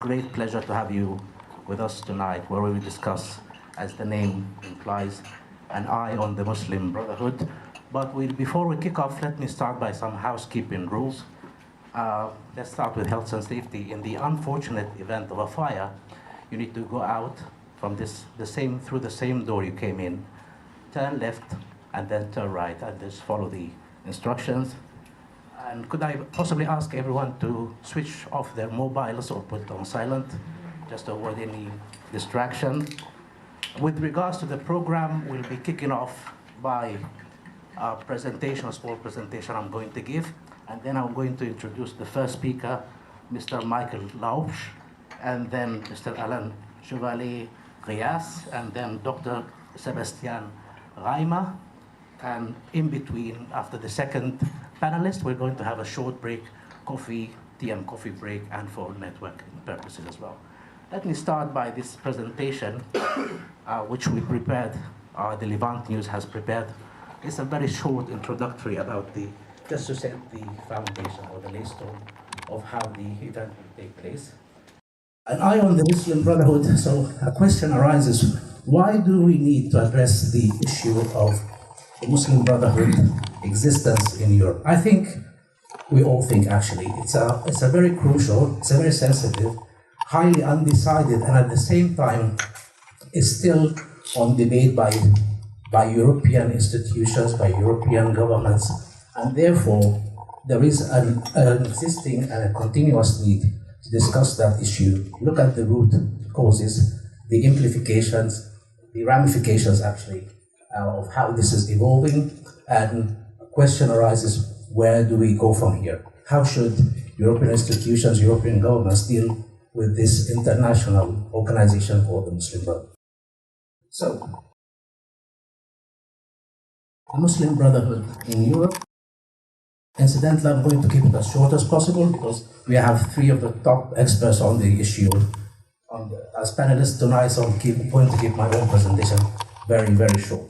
Great pleasure to have you with us tonight, where we will discuss, as the name implies, an eye on the Muslim Brotherhood. But before we kick off, let me start by some housekeeping rules. Let's start with health and safety. In the unfortunate event of a fire, you need to go out from through the same door you came in, turn left, and then turn right, and just follow the instructions. And could I possibly ask everyone to switch off their mobiles or put it on silent, just to avoid any distraction? With regards to the program, we'll be kicking off by a small presentation I'm going to give, and then I'm going to introduce the first speaker, Mr. Michael Laubsch, and then Mr. Alain Chevalerias, and then Dr. Sebastian Reimer. And in between, after the second panelist, we're going to have a short break, tea and coffee break, and for networking purposes as well. Let me start by this presentation, which we prepared, the Levant News has prepared. It's a very short introductory about just to set the foundation or the laystone of how the event will take place. An eye on the Muslim Brotherhood. So a question arises, why do we need to address the issue of the Muslim Brotherhood existence in Europe? I think, we all think actually, it's a very crucial, it's a very sensitive, highly undecided, and at the same time, is still on debate by European institutions, by European governments, and therefore, there is an existing and a continuous need to discuss that issue, look at the root causes, the implications, the ramifications actually, of how this is evolving, and a question arises, where do we go from here? How should European institutions, European governments deal with this international organization called the Muslim Brotherhood? So, the Muslim Brotherhood in Europe, incidentally, I'm going to keep it as short as possible because we have three of the top experts on the issue as panelists tonight, so I'm going to keep my own presentation very, very short.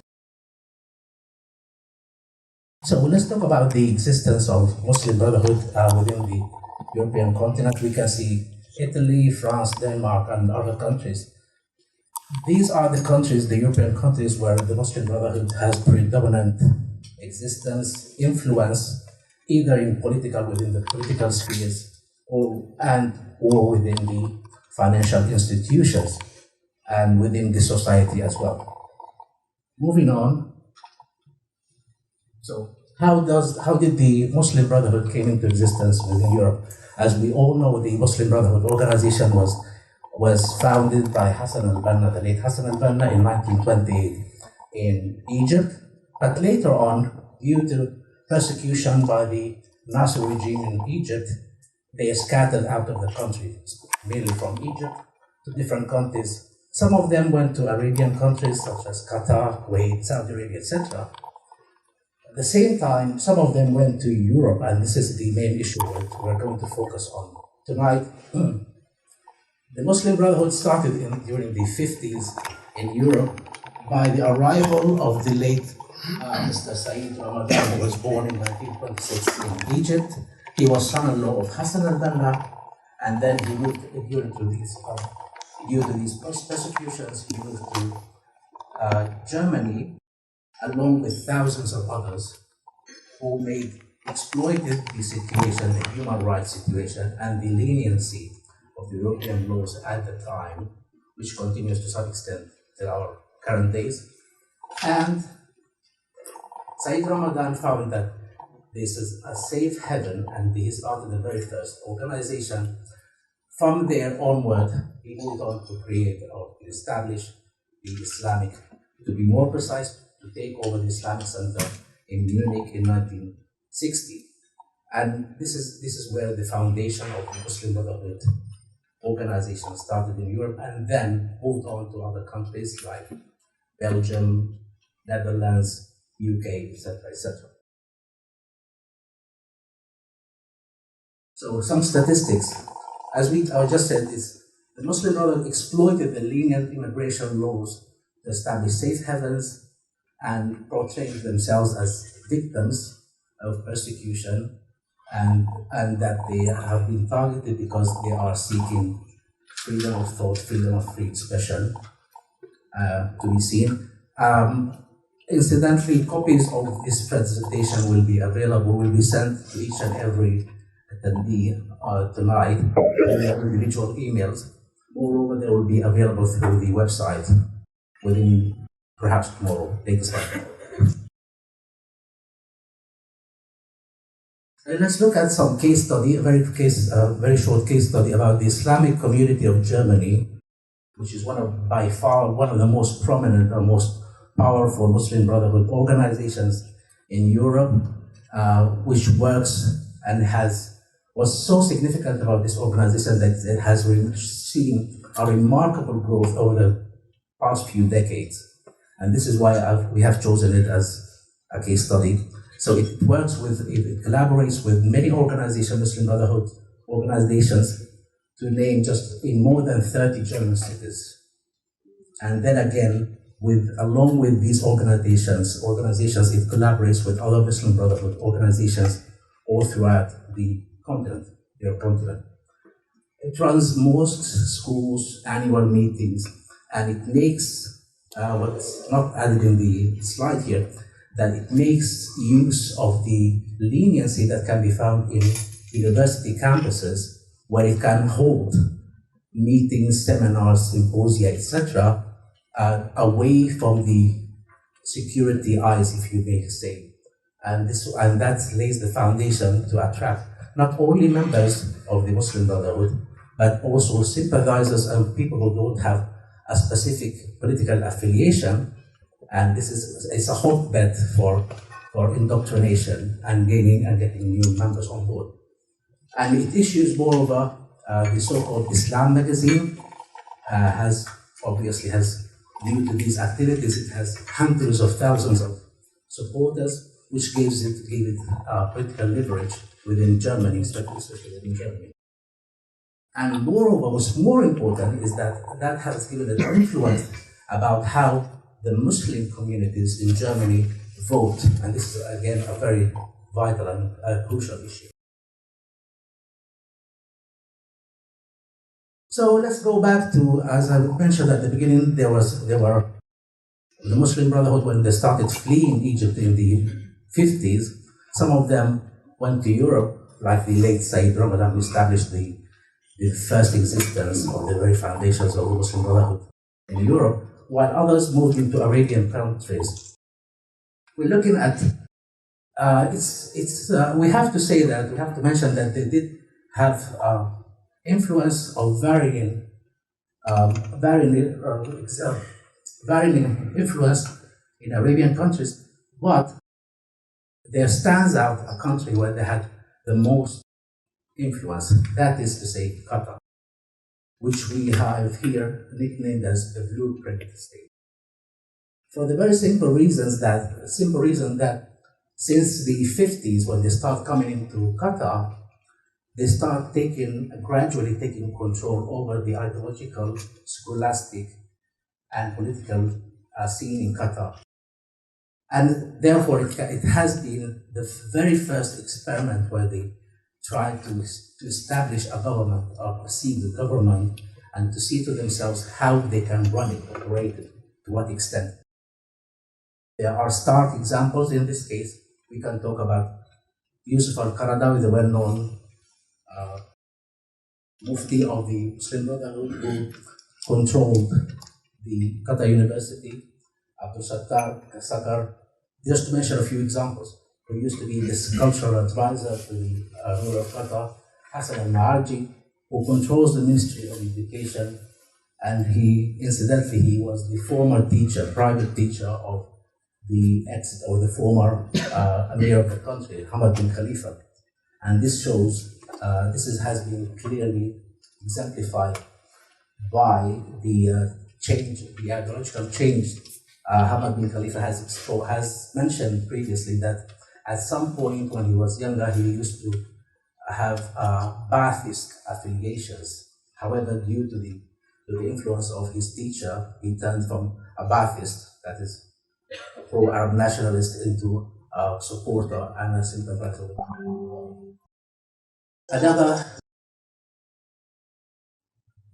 So let's talk about the existence of Muslim Brotherhood within the European continent. We can see Italy, France, Denmark, and other countries. These are the countries, the European countries, where the Muslim Brotherhood has predominant existence, influence, either within the political spheres, or within the financial institutions, and within the society as well. Moving on. So how did the Muslim Brotherhood came into existence within Europe? As we all know, the Muslim Brotherhood organization was founded by Hassan al-Banna, the late Hassan al-Banna, in 1928 in Egypt. But later on, due to persecution by the Nasser regime in Egypt, they scattered out of the country, mainly from Egypt to different countries. Some of them went to Arabian countries such as Qatar, Kuwait, Saudi Arabia, etc. At the same time, some of them went to Europe, and this is the main issue that we're going to focus on tonight. The Muslim Brotherhood started during the 50s in Europe by the arrival of the late Mr. Said Ramadan, who was born in 1926 in Egypt. He was son-in-law of Hassan al-Banna, and then he moved due to these persecutions, he moved to Germany, along with thousands of others who exploited the situation, the human rights situation, and the leniency of the European laws at the time, which continues to some extent till our current days. And Said Ramadan found that this is a safe haven, and he started the very first organization. From there onward, he moved on to create or establish the Islamic, to be more precise, to take over the Islamic Center in Munich in 1960. And this is where the foundation of the Muslim Brotherhood organization started in Europe, and then moved on to other countries like Belgium, Netherlands, UK, etc., etc. So some statistics. As I just said, the Muslim Brotherhood exploited the lenient immigration laws to establish safe havens and portrayed themselves as victims of persecution, and that they have been targeted because they are seeking freedom of thought, freedom of free expression to be seen. Incidentally, copies of this presentation will be sent to each and every attendee tonight in their individual emails. Moreover, they will be available through the website within perhaps tomorrow. Take a slide. Let's look at some case study, a very short case study about the Islamic community of Germany, which is by far one of the most prominent or most powerful Muslim Brotherhood organizations in Europe, which works and was so significant about this organization that it has seen a remarkable growth over the past few decades. And this is why we have chosen it as a case study. So it collaborates with many organizations, Muslim Brotherhood organizations, to name just in more than 30 German cities. And then again, along with these organizations, it collaborates with other Muslim Brotherhood organizations all throughout the continent, their continent. It runs mosques, schools, annual meetings, and it makes, what's not added in the slide here, that it makes use of the leniency that can be found in university campuses, where it can hold meetings, seminars, symposia, etc., away from the security eyes, if you may say. And that lays the foundation to attract not only members of the Muslim Brotherhood, but also sympathizers and people who don't have a specific political affiliation. And it's a hotbed for indoctrination and gaining and getting new members on board. And it issues, moreover, the so-called Islam magazine due to these activities, it has hundreds of thousands of supporters, which gave it political leverage within Germany, especially within Germany. And moreover, what's more important is that has given it influence about how the Muslim communities in Germany vote. And this is, again, a very vital and crucial issue. So let's go back to, as I mentioned at the beginning, there were the Muslim Brotherhood, when they started fleeing Egypt in the 50s, some of them went to Europe, like the late Sayyid Ramadan, who established the first existence of the very foundations of the Muslim Brotherhood in Europe, while others moved into Arabian countries. We're looking at, we have to mention that they did have influence of varying influence in Arabian countries, but there stands out a country where they had the most influence, that is to say, Qatar, which we have here nicknamed as the blueprint state. For the very simple reason that since the 50s, when they start coming into Qatar, they start gradually taking control over the ideological, scholastic, and political scene in Qatar. And therefore, it has been the very first experiment where they tried to establish a government, or a civil government, and to see to themselves how they can run it, operate it, to what extent. There are stark examples in this case. We can talk about Yusuf al-Qaradawi, the well-known Mufti of the Muslim Brotherhood, who controlled the Qatar University, Abdul Sattar, just to mention a few examples, who used to be the cultural advisor to the ruler of Qatar, Hassan al-Alhajji, who controls the Ministry of Education, and he was the former teacher, private teacher of the former Emir of the country, Hamad bin Khalifa. And this shows, has been clearly exemplified by the ideological change. Hamad bin Khalifa has mentioned previously that at some point when he was younger, he used to have Ba'athist affiliations. However, due to the influence of his teacher, he turned from a Ba'athist, that is a pro-Arab nationalist, into a supporter and a sympathizer.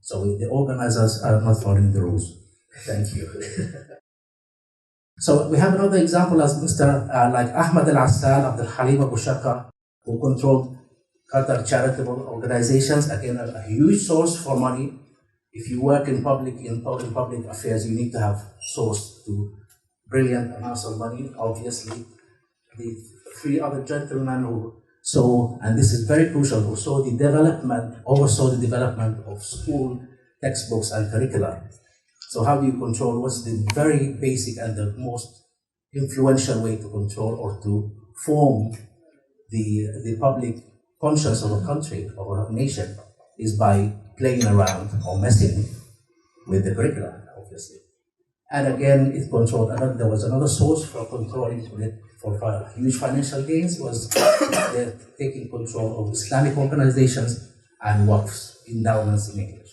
So the organizers are not following the rules. Thank you. So we have another example as Mr. Like Ahmed Al-Assal, Abdul Halim Abu Shaka, who controlled Qatar charitable organizations. Again, a huge source for money. If you work in public affairs, you need to have source to brilliant amounts of money. Obviously, the three other gentlemen who saw, and this is very crucial, who oversaw the development of school textbooks and curricula. So how do you control? What's the very basic and the most influential way to control or to form the public conscience of a country or a nation is by playing around or messing with the curriculum, obviously. And again, it controlled. There was another source for controlling it for huge financial gains was they're taking control of Islamic organizations and waqfs, endowments in English.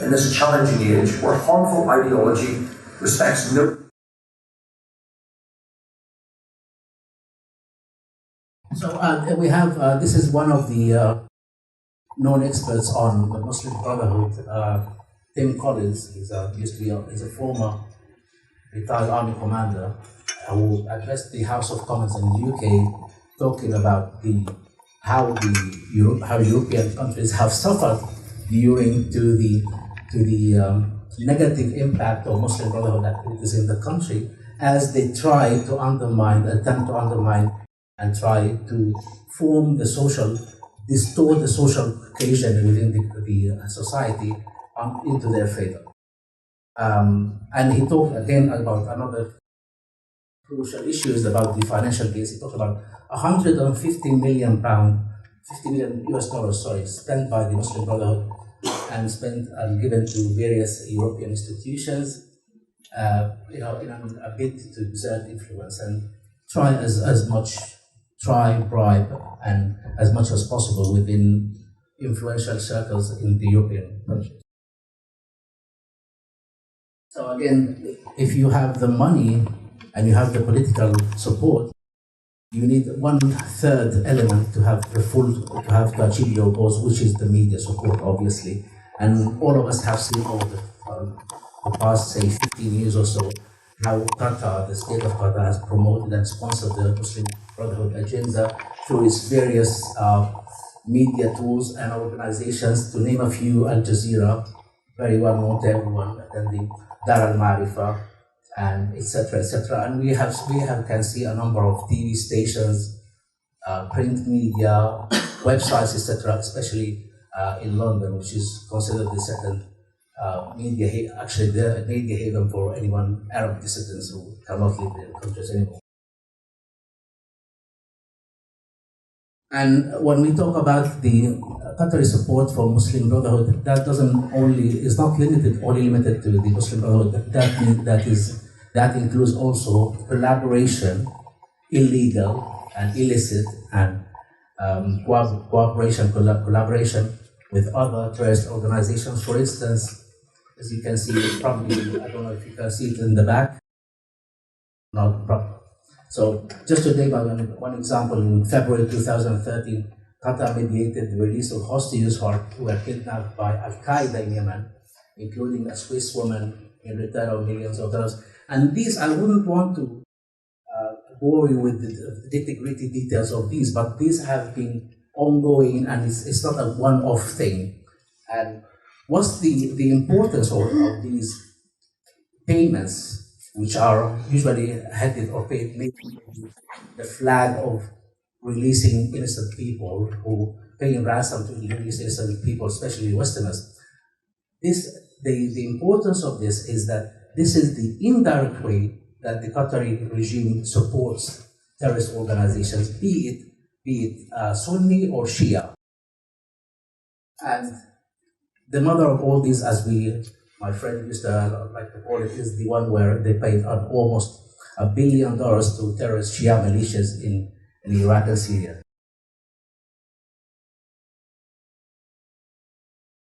In this challenging age where harmful ideology respects no. So we have, this is one of the known experts on the Muslim Brotherhood, Tim Collins. He's a former retired army commander who addressed the House of Commons in the UK, talking about how European countries have suffered due to the negative impact of Muslim Brotherhood activities in the country as they attempt to undermine and try to distort the social cohesion within the society into their favor. And he talked again about another crucial issues about the financial gains. He talked about 150 million pound, $50 million US dollars, spent by the Muslim Brotherhood and spent and given to various European institutions, in a bid to exert influence and bribe and as much as possible within influential circles in the European countries. So again, if you have the money and you have the political support, you need 1/3 element to achieve your goals, which is the media support, obviously. And all of us have seen over the past, say, 15 years or so, how Qatar, the state of Qatar, has promoted and sponsored the Muslim Brotherhood agenda through its various media tools and organizations. To name a few, Al Jazeera, very well known to everyone, attending Dar al-Marifa, and etc., etc. And we can see a number of TV stations, print media, websites, etc., especially in London, which is considered the second media haven for anyone Arab dissidents who cannot leave their countries anymore. And when we talk about the Qatari support for Muslim Brotherhood, that is not limited to the Muslim Brotherhood. That includes also collaboration, illegal and illicit, and collaboration with other terrorist organizations. For instance, as you can see, probably, I don't know if you can see it in the back. Not proper. So just to name one example, in February 2013, Qatar mediated the release of hostages who were kidnapped by Al-Qaeda in Yemen, including a Swiss woman, in return of millions of dollars. And these, I wouldn't want to bore you with the nitty-gritty details of these, but these have been ongoing, and it's not a one-off thing. And what's the importance of these payments, which are usually headed or paid made the flag of releasing innocent people, who paying ransom to release innocent people, especially Westerners. The importance of this is that this is the indirect way that the Qatari regime supports terrorist organizations, be it Sunni or Shia. And the mother of all these, as my friend used to like to call it, is the one where they paid almost $1 billion to terrorist Shia militias in Iraq and Syria.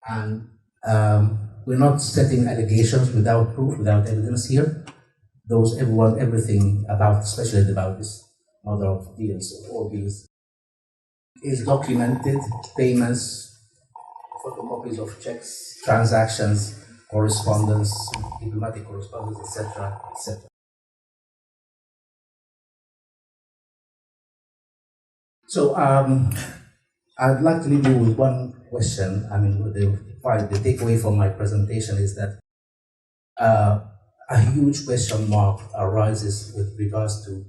And we're not setting allegations without proof, without evidence here. Everything about, especially about this mother of deals, all these is documented payments, photocopies of checks, transactions, correspondence, diplomatic correspondence, etc., etc. So I'd like to leave you with one question. I mean, the takeaway from my presentation is that a huge question mark arises with regards to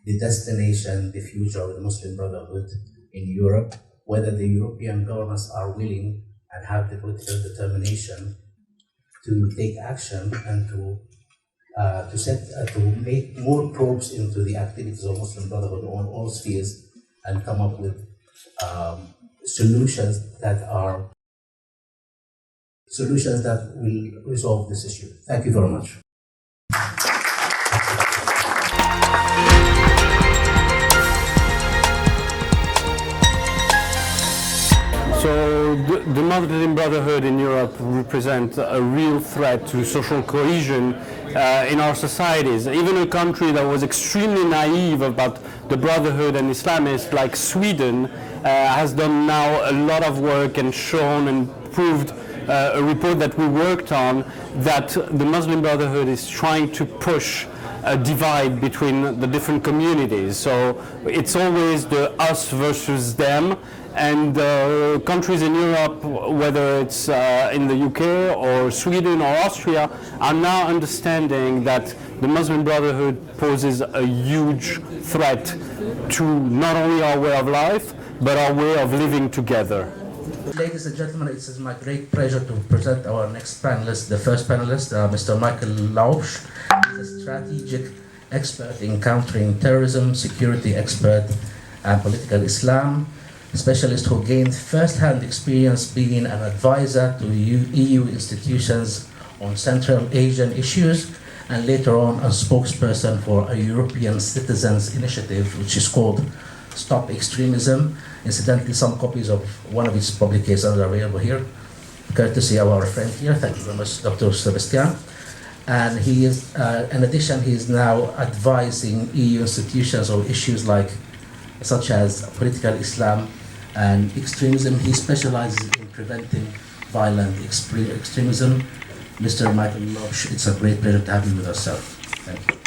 the destination, the future of the Muslim Brotherhood in Europe, whether the European governments are willing and have the political determination to take action and to make more probes into the activities of Muslim Brotherhood on all spheres and come up with solutions that will resolve this issue. Thank you very much. So the Muslim Brotherhood in Europe represents a real threat to social cohesion in our societies. Even a country that was extremely naive about the Brotherhood and Islamists, like Sweden, has done now a lot of work and shown and proved a report that we worked on that the Muslim Brotherhood is trying to push a divide between the different communities. So it's always the us versus them. And countries in Europe, whether it's in the UK or Sweden or Austria, are now understanding that the Muslim Brotherhood poses a huge threat to not only our way of life, but our way of living together. Ladies and gentlemen, it is my great pleasure to present our next panelist, the first panelist, Mr. Michael Laubsch. He's a strategic expert in countering terrorism, security expert, and political Islam. Specialist who gained first-hand experience being an advisor to EU institutions on Central Asian issues, and later on a spokesperson for a European Citizens Initiative, which is called Stop Extremism. Incidentally, some copies of one of its publications are available here, courtesy of our friend here. Thank you very much, Dr. Sebastian. And he is, in addition, he is now advising EU institutions on issues such as political Islam and extremism. He specializes in preventing violent extremism. Mr. Michael Laubsch, it's a great pleasure to have you with us, sir. Thank you.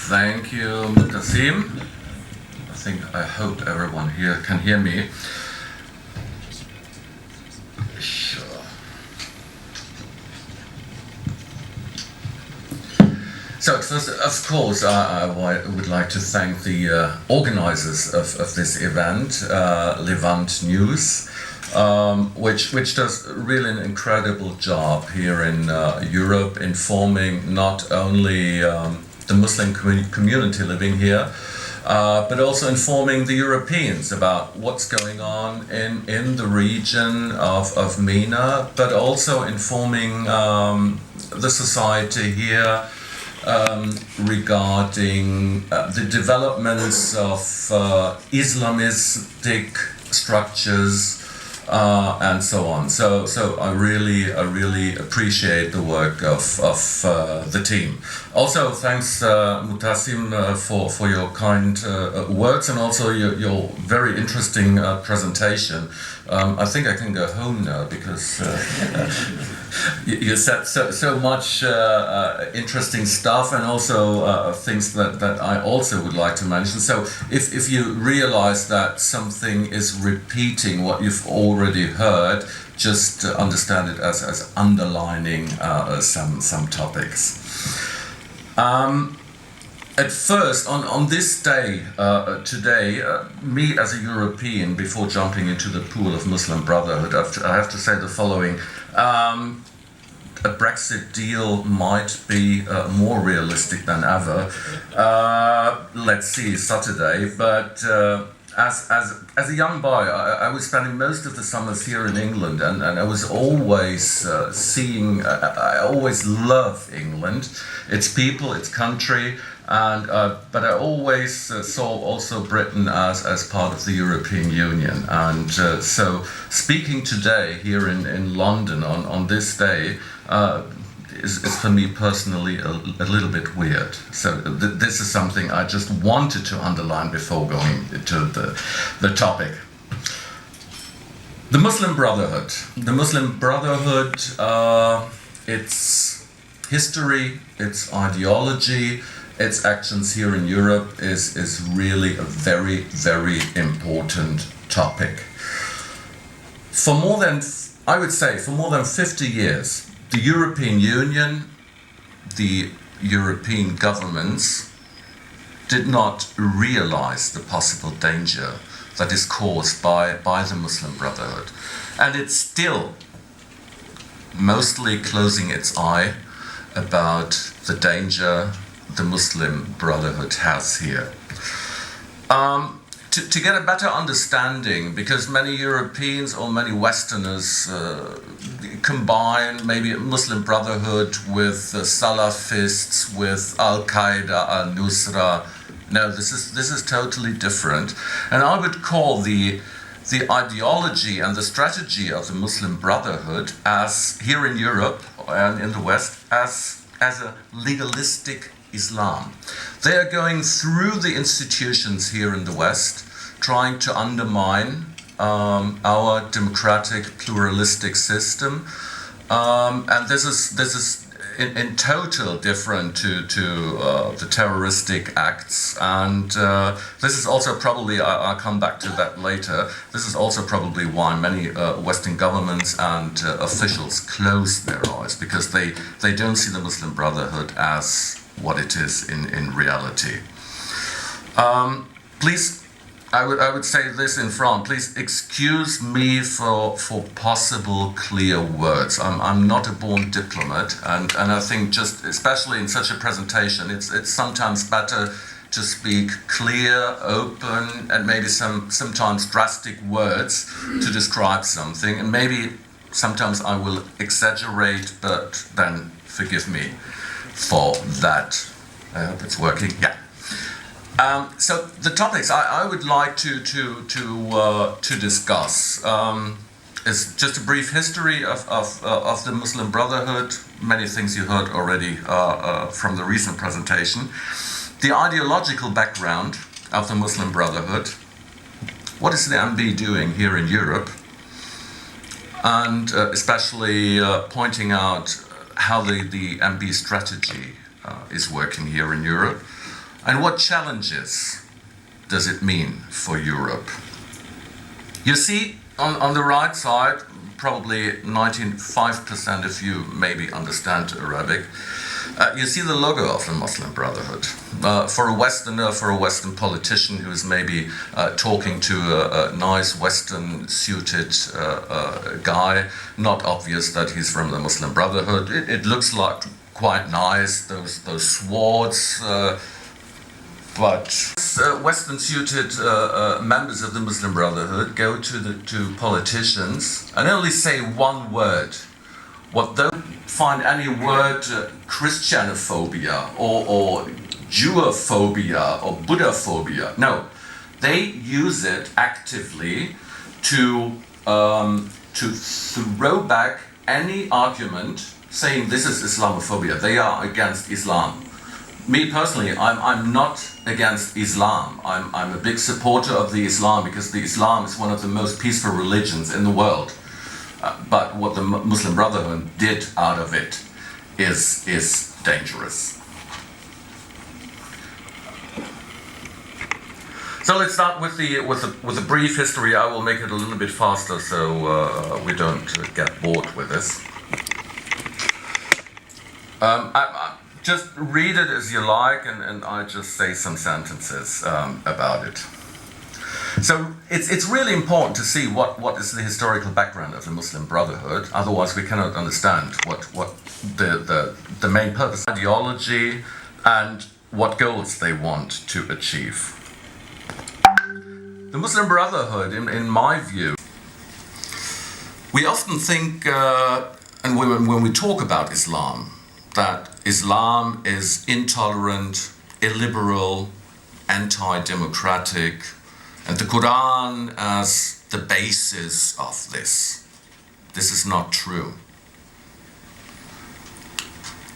Thank you, Moutassim. I hope everyone here can hear me. Sure. So first, of course, I would like to thank the organizers of this event, Levant News, which does really an incredible job here in Europe, informing not only the Muslim community living here, but also informing the Europeans about what's going on in the region of MENA, but also informing the society here regarding the developments of Islamistic structures and so on. So I really appreciate the work of the team. Also, thanks Moutassim for your kind words and also your very interesting presentation. I think I can go home now because you said so much interesting stuff and also things that I also would like to mention. So if you realize that something is repeating what you've already heard, just understand it as underlining some topics. At first, on this day, today, me as a European, before jumping into the pool of Muslim Brotherhood, I have to say the following. A Brexit deal might be more realistic than ever. Let's see Saturday, but as a young boy, I was spending most of the summers here in England, and I was always I always love England, its people, its country, and but I always saw also Britain as part of the European Union. And so speaking today here in London on this day, is for me personally a little bit weird. So this is something I just wanted to underline before going to the topic. The Muslim Brotherhood. The Muslim Brotherhood, its history, its ideology, its actions here in Europe is really a very, very important topic. For more than, I would say, for more than 50 years, the European Union, the European governments did not realize the possible danger that is caused by the Muslim Brotherhood. And it's still mostly closing its eye about the danger the Muslim Brotherhood has here. To get a better understanding, because many Europeans or many Westerners combine maybe Muslim Brotherhood with Salafists, with Al-Qaeda, Al-Nusra. No, this is totally different. And I would call the ideology and the strategy of the Muslim Brotherhood, as here in Europe and in the West, as a legalistic Islam. They are going through the institutions here in the West, trying to undermine our democratic pluralistic system, and this is in total different to the terroristic acts, and this is also probably, I'll come back to that later, this is also probably why many Western governments and officials close their eyes, because they don't see the Muslim Brotherhood as what it is in reality. Please, I would say this in front, please excuse me for possible clear words. I'm not a born diplomat, and I think just, especially in such a presentation, it's sometimes better to speak clear, open, and maybe sometimes drastic words to describe something, and maybe sometimes I will exaggerate, but then forgive me for that. I hope it's working. Yeah. So the topics I would like to discuss is just a brief history of the Muslim Brotherhood. Many things you heard already from the recent presentation. The ideological background of the Muslim Brotherhood. What is the MB doing here in Europe? And especially pointing out how the MB strategy is working here in Europe. And what challenges does it mean for Europe? You see on the right side, probably 95% of you maybe understand Arabic. You see the logo of the Muslim Brotherhood. For a Westerner, for a Western politician who is maybe talking to a nice Western suited guy, not obvious that he's from the Muslim Brotherhood. It looks like quite nice, those swords, but Western suited members of the Muslim Brotherhood go to politicians and only say one word. What they don't find any word Christianophobia or Jewophobia or Buddhaphobia. No, they use it actively to throw back any argument saying this is Islamophobia. They are against Islam. Me personally, I'm not against Islam. I'm a big supporter of the Islam, because the Islam is one of the most peaceful religions in the world. But what the Muslim Brotherhood did out of it is dangerous. So let's start with the brief history. I will make it a little bit faster so we don't get bored with this. Just read it as you like, and I just say some sentences about it. So it's really important to see what is the historical background of the Muslim Brotherhood. Otherwise, we cannot understand what the main purpose, ideology, and what goals they want to achieve. The Muslim Brotherhood, in my view, we often think, and when we talk about Islam, that Islam is intolerant, illiberal, anti-democratic, and the Quran as the basis of this. This is not true.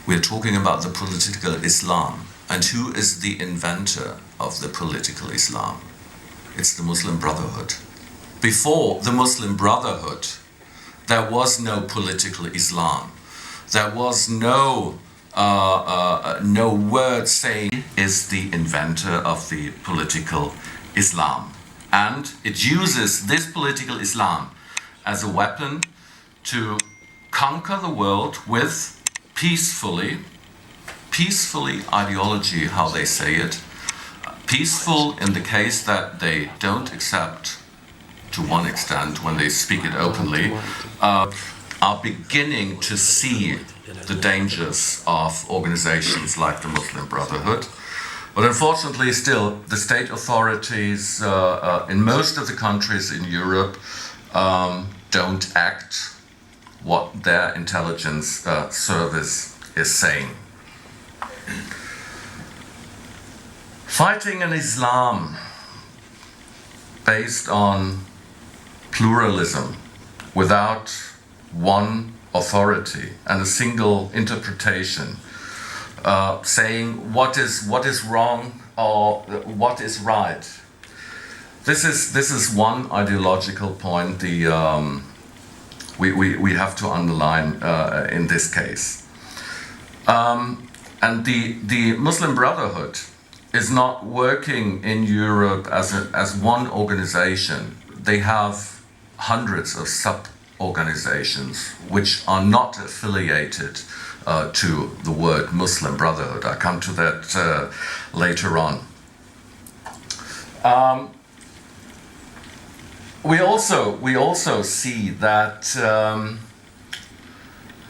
We're talking about the political Islam. And who is the inventor of the political Islam? It's the Muslim Brotherhood. Before the Muslim Brotherhood, there was no political Islam. There was no word saying is the inventor of the political Islam. And it uses this political Islam as a weapon to conquer the world with peacefully ideology, how they say it. Peaceful in the case that they don't accept, to one extent, when they speak it openly, are beginning to see the dangers of organizations like the Muslim Brotherhood. But unfortunately still, the state authorities in most of the countries in Europe don't act what their intelligence service is saying. Fighting an Islam based on pluralism, without one authority and a single interpretation, saying what is wrong or what is right. This is one ideological point we have to underline in this case. And the Muslim Brotherhood is not working in Europe as one organization. They have hundreds of sub-organizations which are not affiliated to the word Muslim Brotherhood. I come to that later on. We also see that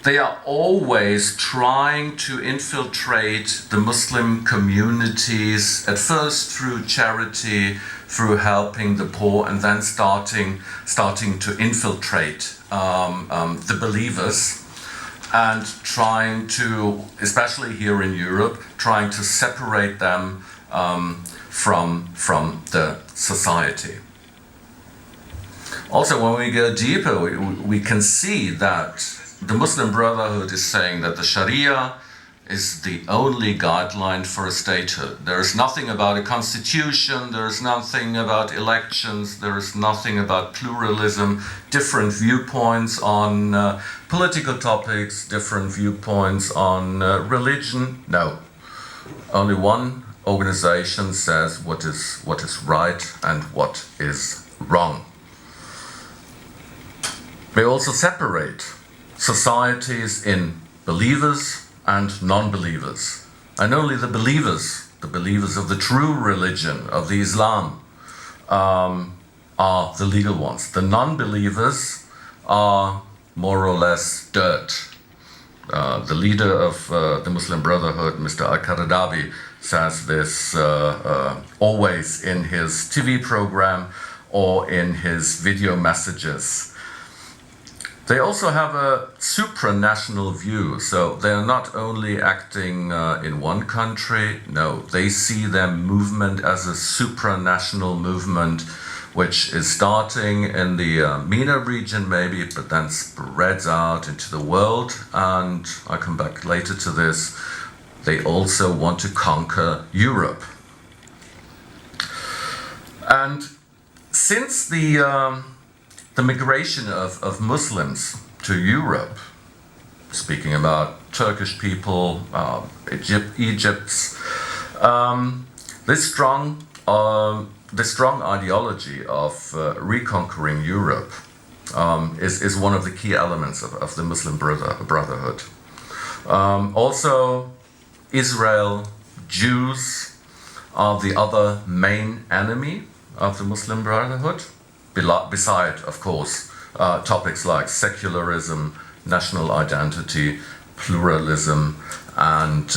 they are always trying to infiltrate the Muslim communities, at first through charity, through helping the poor, and then starting to infiltrate the believers, and trying to, especially here in Europe, trying to separate them from the society. Also, when we go deeper, we can see that the Muslim Brotherhood is saying that the Sharia is the only guideline for a statehood. There is nothing about a constitution, there is nothing about elections, there is nothing about pluralism, different viewpoints on political topics, different viewpoints on religion. No. Only one organization says what is right and what is wrong. They also separate societies in believers and non-believers. And only the believers of the true religion, of the Islam, are the legal ones. The non-believers are more or less dirt. The leader of the Muslim Brotherhood, Mr. Al-Qaradawi, says this always in his TV program or in his video messages. They also have a supranational view, so they are not only acting in one country, no, they see their movement as a supranational movement, which is starting in the MENA region maybe, but then spreads out into the world, and I come back later to this. They also want to conquer Europe. And since the migration of Muslims to Europe, speaking about Turkish people, Egypt's, this strong ideology of reconquering Europe is one of the key elements of the Muslim Brotherhood. Also, Israel, Jews are the other main enemy of the Muslim Brotherhood, beside, of course, topics like secularism, national identity, pluralism, and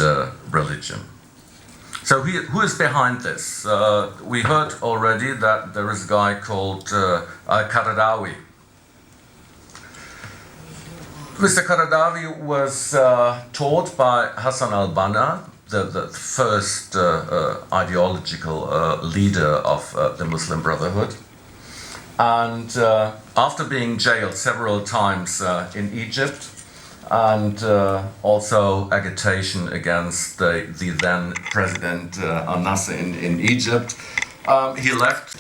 religion. So who is behind this? We heard already that there is a guy called Al-Qaradawi. Mr. Qaradawi was taught by Hassan al-Banna, the first ideological leader of the Muslim Brotherhood. And after being jailed several times in Egypt, and also agitation against the then President al-Nasser in Egypt. He left.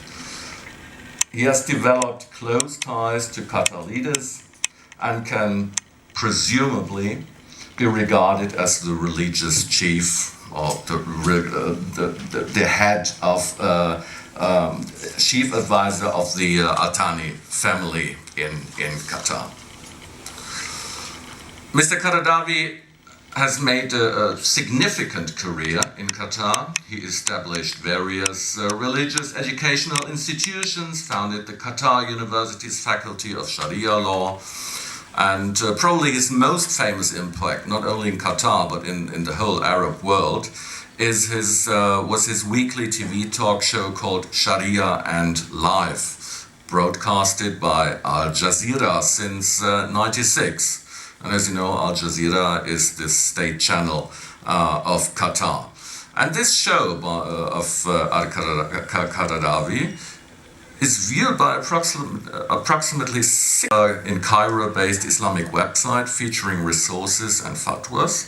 He has developed close ties to Qatar leaders and can presumably be regarded as the religious chief or the head of chief advisor of the Al-Thani family in Qatar. Mr. Qaradawi has made a significant career in Qatar. He established various religious educational institutions, founded the Qatar University's Faculty of Sharia Law, and probably his most famous impact, not only in Qatar but in the whole Arab world, was his weekly TV talk show called Sharia and Life, broadcasted by Al Jazeera since '96. And as you know, Al Jazeera is the state channel of Qatar. And this show of Al-Qaradawi is viewed by approximately 6 in Cairo-based Islamic website featuring resources and fatwas.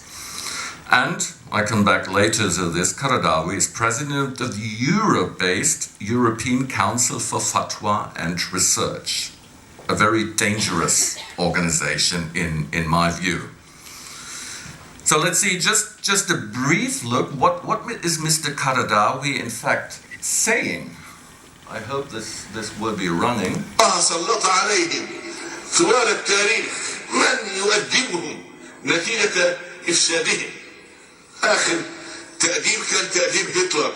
And I come back later to this. Qaradawi is president of the Europe-based European Council for Fatwa and Research, a very dangerous organization in my view. So let's see just a brief look. What is Mr. Qaradawi in fact saying? I hope this will be running. سلط عليهم طوال التاريخ من يؤدبهم نتيجة إفسادهم. آخر تأديب كان تأديب هتلر،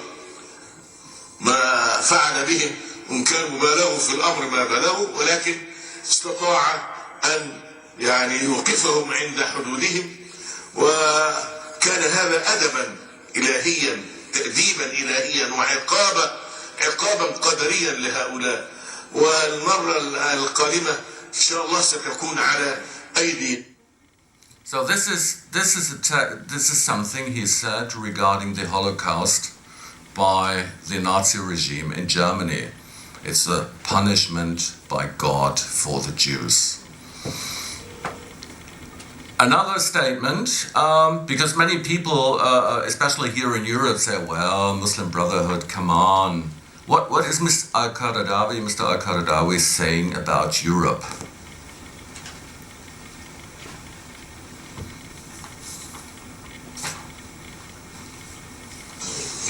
ما فعل بهم وإن كانوا بالغوا في الأمر ما بلغوا، ولكن استطاع أن يعني يوقفهم عند حدودهم، وكان هذا أدبا إلهيا، تأديبا إلهيا عقابا قدريا لهؤلاء. والمرة القادمة إن شاء الله ستكون على أيدي. So this is something he said regarding the Holocaust by the Nazi regime in Germany. It's a punishment by God for the Jews. Another statement, because many people, especially here in Europe, say, well, Muslim Brotherhood, come on. What is Mr. Al-Qaradawi saying about Europe?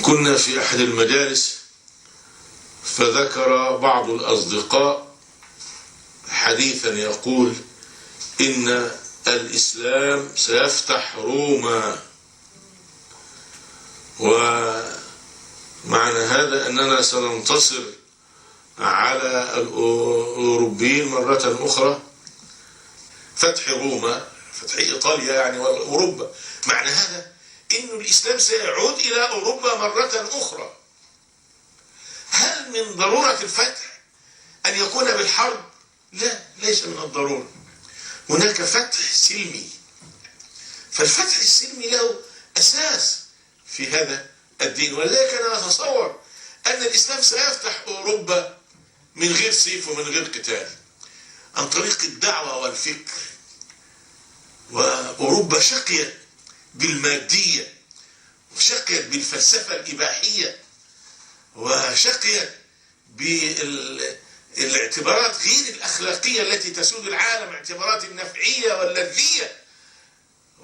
كنا في أحد المجالس فذكر بعض الأصدقاء حديثا يقول إن الإسلام سيفتح روما، ومعنى هذا أننا سننتصر على الأوروبيين مرة أخرى. فتح روما، فتح إيطاليا يعني وأوروبا، معنى هذا إن الإسلام سيعود إلى أوروبا مرة أخرى. هل من ضرورة الفتح أن يكون بالحرب؟ لا، ليس من الضرورة. هناك فتح سلمي، فالفتح السلمي له أساس في هذا الدين، ولذلك أنا أتصور أن الإسلام سيفتح أوروبا من غير سيف ومن غير قتال، عن طريق الدعوة والفكر. وأوروبا شقيت بالمادية، وشقيت بالفلسفة الإباحية، وشقيت بالاعتبارات غير الأخلاقية التي تسود العالم، اعتبارات النفعية واللذية،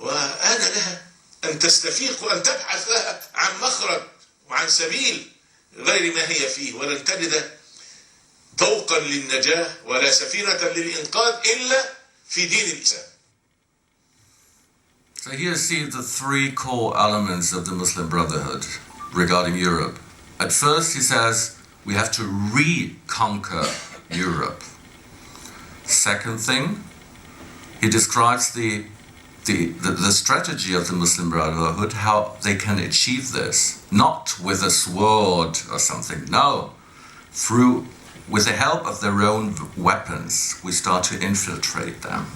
وآن لها أن تستفيق وأن تبحث لها عن مخرج وعن سبيل غير ما هي فيه، ولن تجد طوقا للنجاة ولا سفينة للإنقاذ إلا في دين الإسلام. So here you see the three core elements of the Muslim Brotherhood regarding Europe. At first he says we have to reconquer Europe. Second thing, he describes the strategy of the Muslim Brotherhood, how they can achieve this, not with a sword or something, no, with the help of their own weapons, we start to infiltrate them.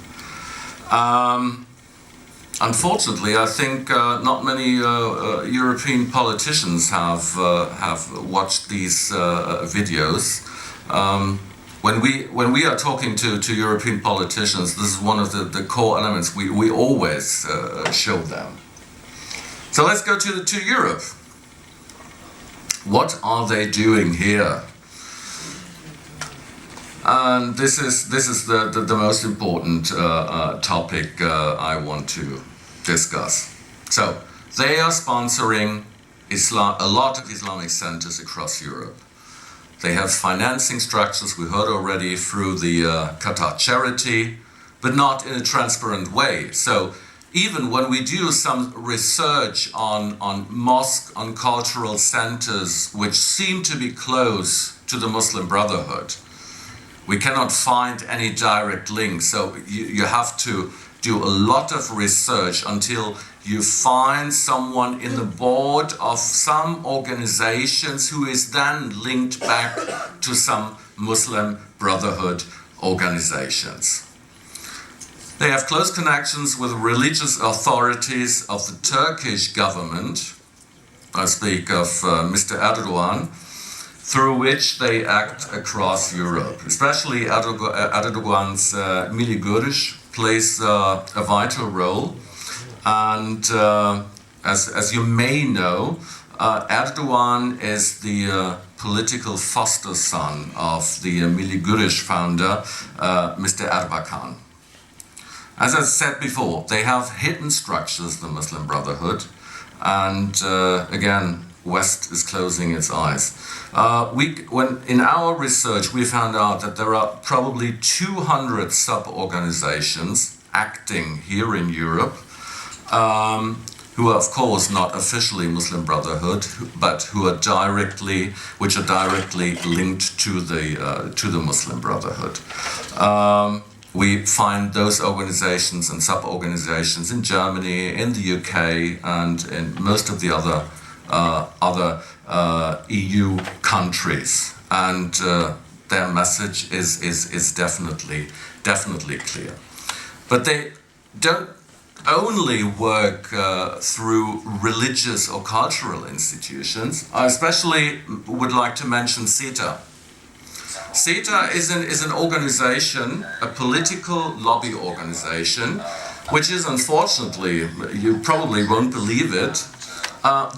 Unfortunately, I think not many European politicians have watched these videos. when we are talking to European politicians, this is one of the core elements we always show them. So let's go to Europe. What are they doing here? And this is the most important topic I want to discuss. So they are sponsoring a lot of Islamic centers across Europe. They have financing structures, we heard already, through the Qatar charity, but not in a transparent way. So even when we do some research on mosque, on cultural centers which seem to be close to the Muslim Brotherhood, we cannot find any direct link. So you have to do a lot of research until you find someone in the board of some organizations who is then linked back to some Muslim Brotherhood organizations. They have close connections with religious authorities of the Turkish government. I speak of Mr. Erdogan, through which they act across Europe. Especially Erdogan's Milli Görüş plays a vital role. And as you may know, Erdogan is the political foster son of the Milli Görüş founder, Mr. Erbakan. As I said before, they have hidden structures, the Muslim Brotherhood, and again, West is closing its eyes. When in our research, we found out that there are probably 200 sub-organizations acting here in Europe, who are of course not officially Muslim Brotherhood, but who are directly linked to the Muslim Brotherhood. We find those organizations and sub-organizations in Germany, in the UK, and in most of the other EU countries, and their message is definitely clear. But they don't only work through religious or cultural institutions. I especially would like to mention CETA. CETA is an organization, a political lobby organization, which is, unfortunately, you probably won't believe it,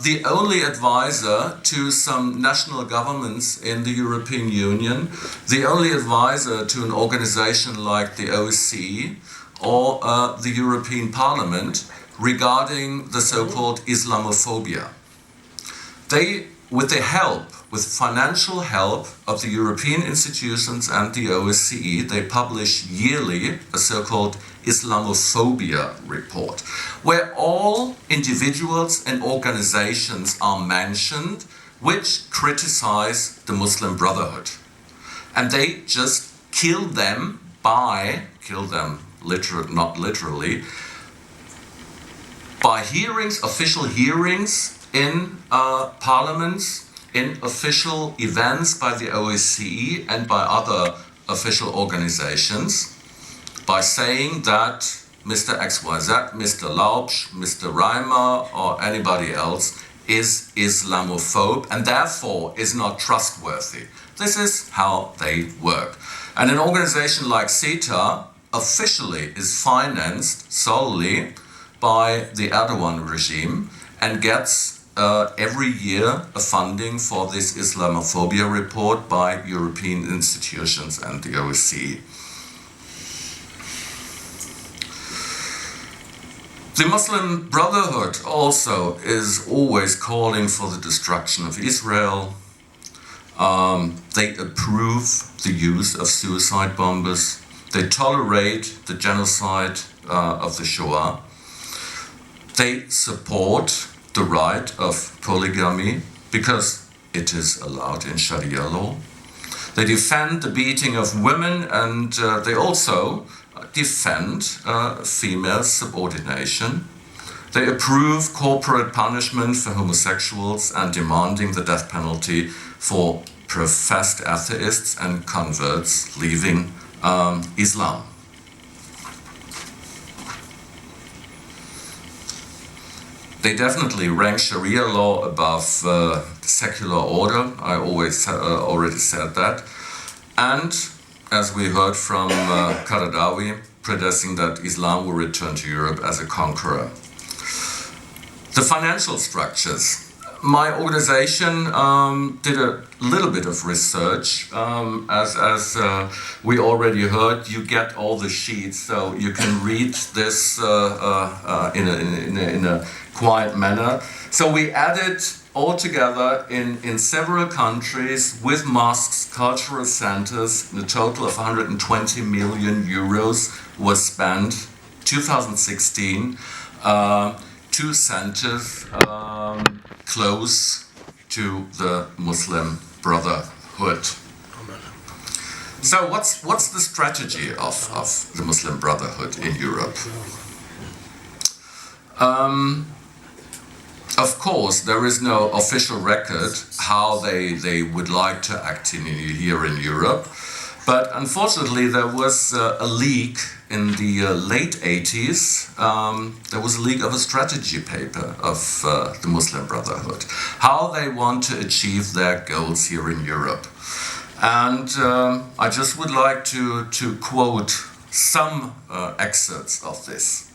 the only advisor to some national governments in the European Union, the only advisor to an organization like the OSCE or the European Parliament regarding the so-called Islamophobia. They, with financial help of the European institutions and the OSCE, they publish yearly a so-called Islamophobia report, where all individuals and organizations are mentioned which criticize the Muslim Brotherhood. And they just kill them not literally, by hearings, official hearings in parliaments, in official events by the OSCE and by other official organizations, by saying that Mr. XYZ, Mr. Laubsch, Mr. Reimer, or anybody else is Islamophobe and therefore is not trustworthy. This is how they work. And an organization like CETA officially is financed solely by the Erdogan regime and gets every year a funding for this Islamophobia report by European institutions and the OSCE. The Muslim Brotherhood also is always calling for the destruction of Israel. They approve the use of suicide bombers. They tolerate the genocide of the Shoah. They support the right of polygamy because it is allowed in Sharia law. They defend the beating of women, and they also defend female subordination. They approve corporate punishment for homosexuals and demanding the death penalty for professed atheists and converts leaving Islam. They definitely rank Sharia law above secular order. I already said that. And as we heard from Qaradawi, predicting that Islam will return to Europe as a conqueror. The financial structures. My organization did a little bit of research. As we already heard, you get all the sheets, so you can read this in a quiet manner. So we added all together in several countries with mosques, cultural centers, a total of 120 million euros was spent. 2016, 2 centers close to the Muslim Brotherhood. So what's the strategy of the Muslim Brotherhood in Europe? Of course, there is no official record how they would like to act here in Europe, but unfortunately there was a leak in the late 80s. There was a leak of a strategy paper of the Muslim Brotherhood, how they want to achieve their goals here in Europe. And I just would like to quote some excerpts of this.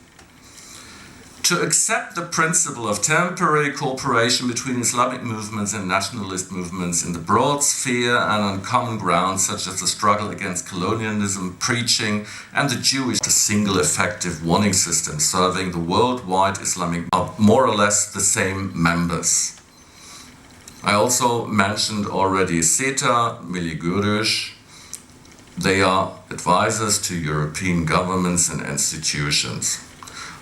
To accept the principle of temporary cooperation between Islamic movements and nationalist movements in the broad sphere and on common ground, such as the struggle against colonialism, preaching, and the Jewish, a single effective warning system serving the worldwide Islamic, are more or less the same members. I also mentioned already SETA, Miligurish. They are advisors to European governments and institutions.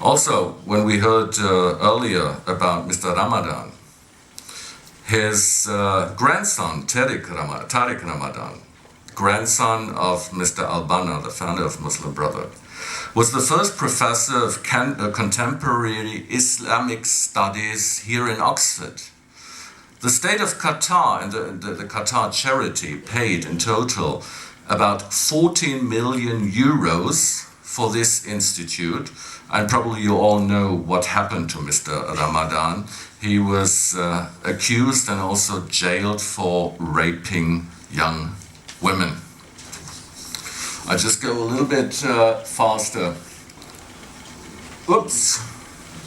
Also, when we heard earlier about Mr. Ramadan, his grandson, Tariq Ramadan, grandson of Mr. Al-Banna, the founder of Muslim Brotherhood, was the first professor of contemporary Islamic studies here in Oxford. The state of Qatar and the Qatar charity paid in total about 14 million euros for this institute. And probably you all know what happened to Mr. Ramadan. He was accused and also jailed for raping young women. I just go a little bit faster. Oops.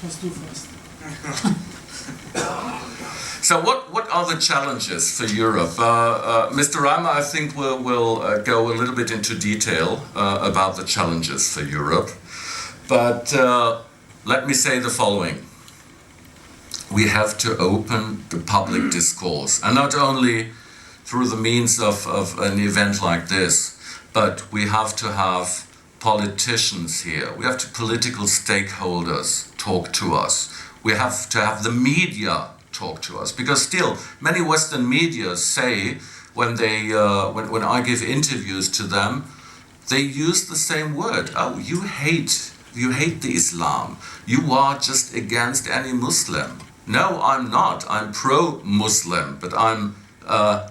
Just too fast. So what are the challenges for Europe? Mr. Reimer, I think, will go a little bit into detail about the challenges for Europe. But let me say the following. We have to open the public discourse, and not only through the means of an event like this, but we have to have politicians here. We have to political stakeholders talk to us. We have to have the media talk to us, because still many Western media say when I give interviews to them, they use the same word. Oh, you hate the Islam. You are just against any Muslim. No, I'm not. I'm pro-Muslim, but I'm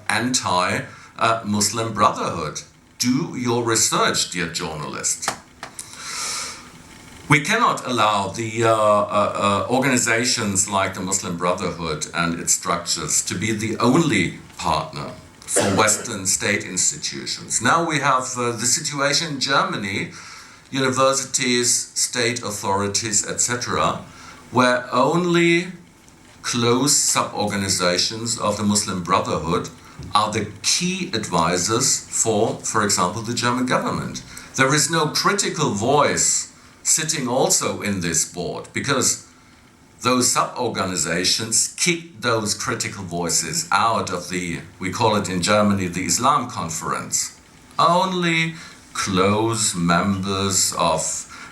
anti-Muslim Brotherhood. Do your research, dear journalist. We cannot allow the organizations like the Muslim Brotherhood and its structures to be the only partner for Western state institutions. Now we have the situation in Germany, universities, state authorities, etc., where only close sub-organizations of the Muslim Brotherhood are the key advisors for example, the German government. There is no critical voice sitting also in this board, because those sub-organizations kick those critical voices out of the, we call it in Germany, the Islam conference. Only close members of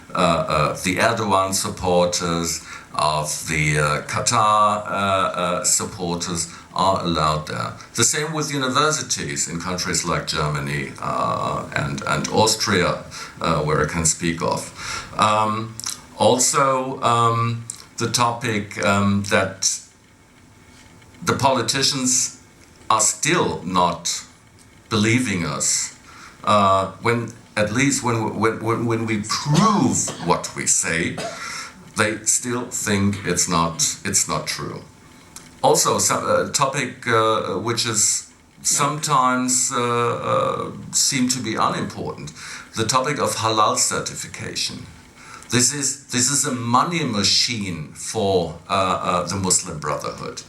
the Erdogan supporters, of the Qatar supporters are allowed there. The same with universities in countries like Germany and Austria, where I can speak of. Also, the topic that the politicians are still not believing us when we prove what we say, they still think it's not true. Also, a topic which is sometimes seem to be unimportant. The topic of halal certification. This is a money machine for the Muslim Brotherhood.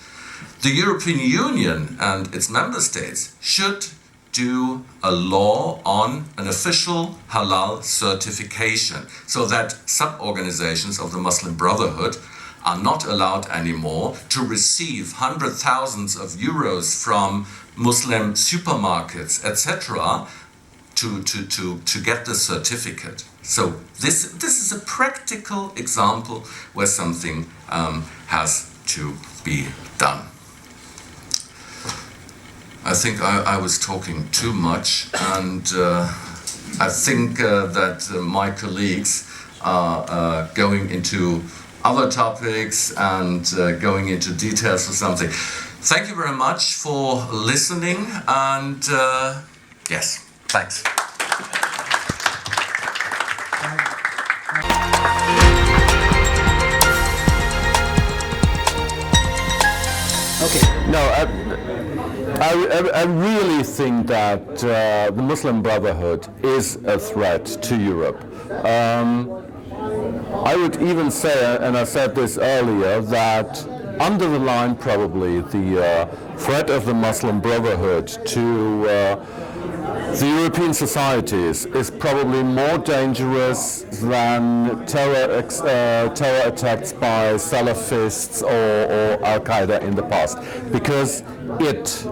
The European Union and its member states should do a law on an official halal certification so that sub-organizations of the Muslim Brotherhood are not allowed anymore to receive hundreds of thousands of euros from Muslim supermarkets, etc., to get the certificate. So this is a practical example where something has to be done. I think I was talking too much, and I think that my colleagues are going into other topics and going into details or something. Thank you very much for listening, and yes, thanks. Okay. No, I really think that the Muslim Brotherhood is a threat to Europe. I would even say, and I said this earlier, that under the line probably the threat of the Muslim Brotherhood to the European societies is probably more dangerous than terror attacks by Salafists or Al-Qaeda in the past, because it,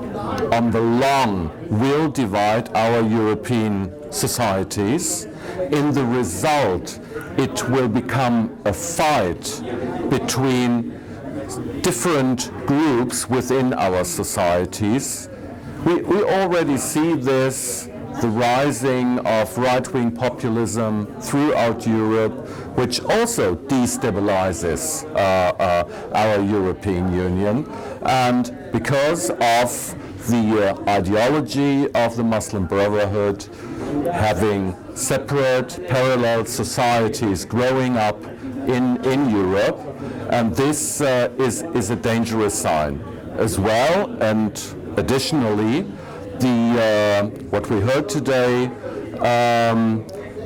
on the long, will divide our European societies. In the result, it will become a fight between different groups within our societies. We already see this, the rising of right-wing populism throughout Europe, which also destabilizes our European Union. And because of the ideology of the Muslim Brotherhood, having separate, parallel societies growing up in Europe, and this is a dangerous sign as well. And additionally, what we heard today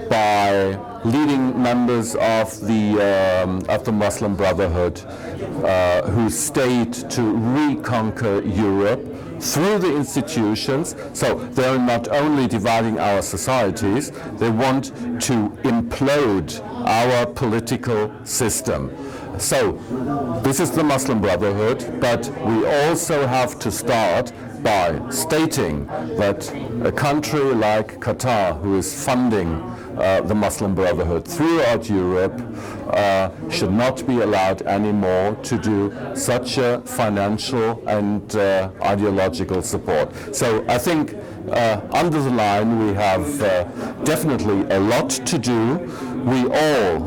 by leading members of the Muslim Brotherhood who stayed to reconquer Europe through the institutions. So they're not only dividing our societies, they want to implode our political system. So this is the Muslim Brotherhood, but we also have to start by stating that a country like Qatar, who is funding the Muslim Brotherhood throughout Europe, should not be allowed anymore to do such a financial and ideological support. So I think under the line we have definitely a lot to do. We all,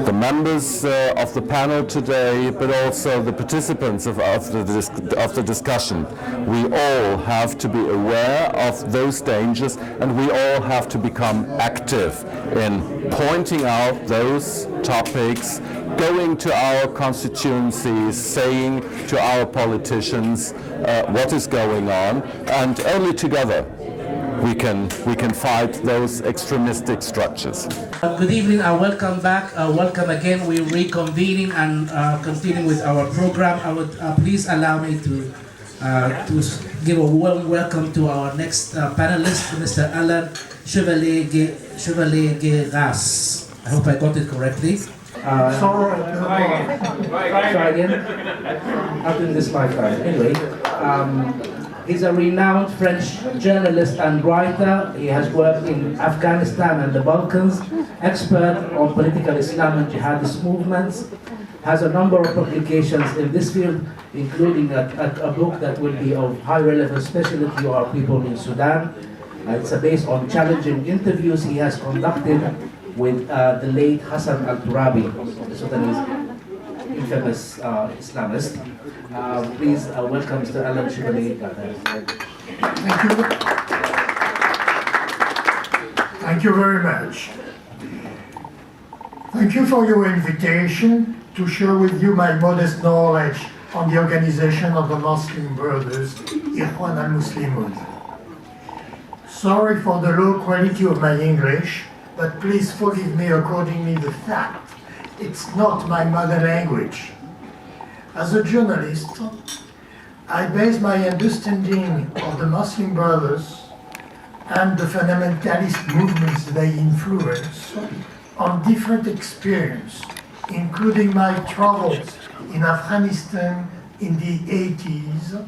the members of the panel today, but also the participants of the discussion, we all have to be aware of those dangers, and we all have to become active in pointing out those topics, going to our constituencies, saying to our politicians what is going on, and only together we can fight those extremistic structures. Good evening and welcome back. Welcome again. We're reconvening and continuing with our program. I would please allow me to give a warm welcome to our next panelist, Mr. Alain Chevalerias. I hope I got it correctly. Try again. I'll do this my time. Anyway. He's a renowned French journalist and writer. He has worked in Afghanistan and the Balkans, expert on political Islam and jihadist movements, has a number of publications in this field, including a book that will be of high relevance, especially to our people in Sudan. It's based on challenging interviews he has conducted with the late Hassan al-Turabi, the Sudanese infamous Islamist. Please welcome Mr. Alain Chevalerias. Thank you very much. Thank you for your invitation to share with you my modest knowledge on the organization of the Muslim Brothers, Ikhwan al-Muslimun. Sorry for the low quality of my English, but please forgive me accordingly the fact it's not my mother language. As a journalist, I base my understanding of the Muslim Brothers and the fundamentalist movements they influence on different experience, including my travels in Afghanistan in the 80s,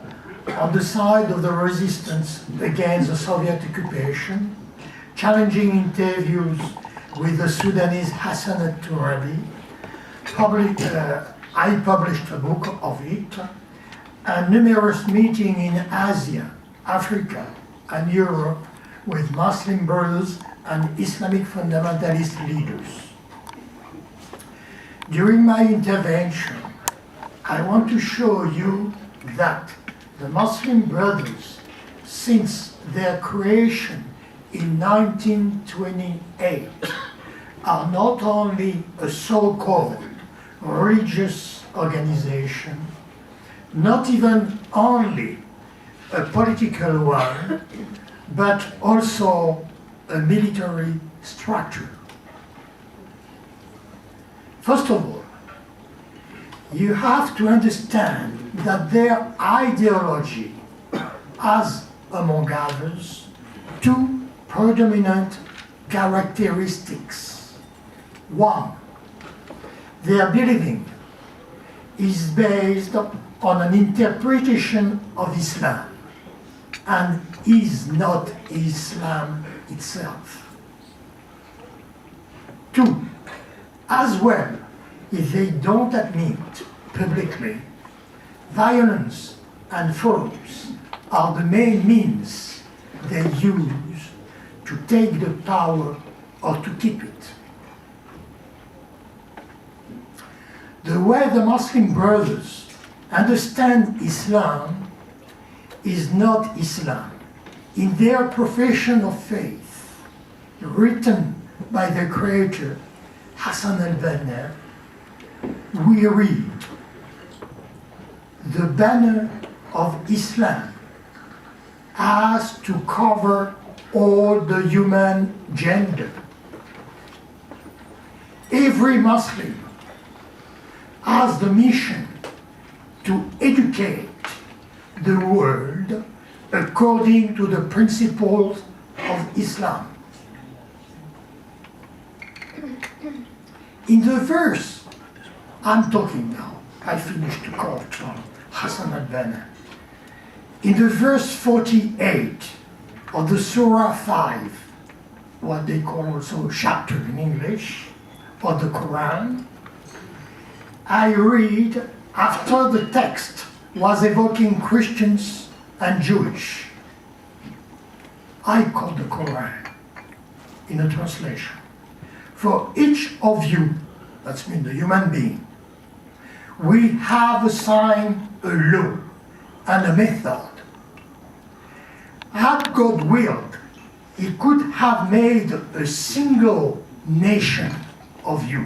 on the side of the resistance against the Soviet occupation, challenging interviews with the Sudanese Hassan al-Turabi. I published a book of it, and numerous meetings in Asia, Africa, and Europe with Muslim Brothers and Islamic fundamentalist leaders. During my intervention, I want to show you that the Muslim Brothers, since their creation in 1928, are not only a so-called religious organization, not even only a political one, but also a military structure. First of all, you have to understand that their ideology has, among others, two predominant characteristics. One, their believing is based on an interpretation of Islam and is not Islam itself. Two, as well, if they don't admit publicly, violence and force are the main means they use to take the power or to keep it. The way the Muslim Brothers understand Islam is not Islam. In their profession of faith, written by their creator, Hassan al-Banna, we read, "The banner of Islam has to cover all the human gender. Every Muslim has the mission to educate the world according to the principles of Islam." In the verse I'm talking now, I finished the quote from Hassan al-Banna. In the verse 48 of the Surah 5, what they call also chapter in English, of the Quran, I read, after the text was evoking Christians and Jewish, I quote the Quran in a translation. For each of you, that's mean the human being, we have assigned a law and a method. Had God willed, He could have made a single nation of you.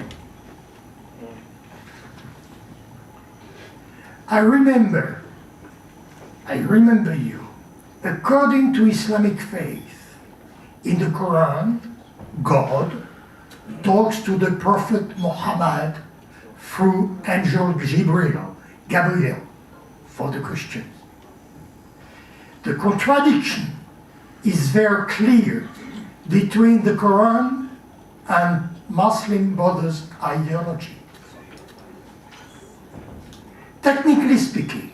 I remember you. According to Islamic faith, in the Quran, God talks to the Prophet Muhammad through angel Gabriel, for the Christians. The contradiction is very clear between the Quran and Muslim Brothers' ideology. Technically speaking,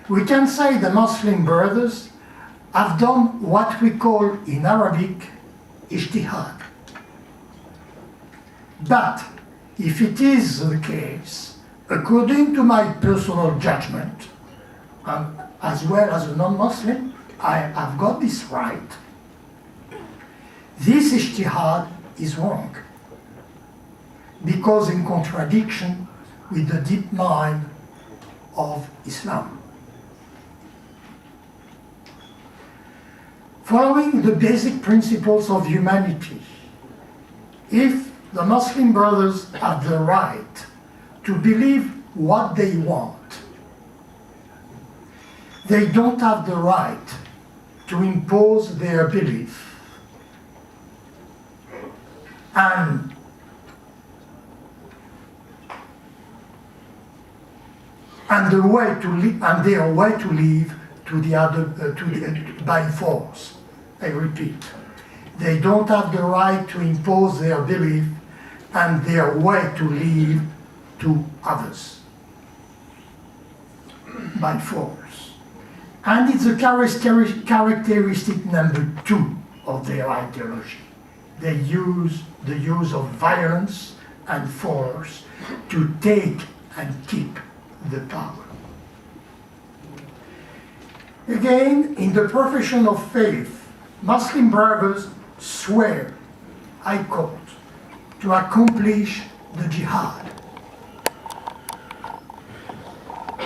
we can say the Muslim Brothers have done what we call in Arabic ijtihad. But if it is the case, according to my personal judgment, and as well as a non-Muslim, I have got this right. This ijtihad is wrong, because in contradiction with the deep mind of Islam. Following the basic principles of humanity, if the Muslim Brothers have the right to believe what they want They don't have the right to impose their belief and their way to live to the other by force. I repeat, they don't have the right to impose their belief and their way to live to others by force. And it's a characteristic number 2 of their ideology. They use the use of violence and force to take and keep the power. Again, in the profession of faith, Muslim brothers swear, I quote, to accomplish the jihad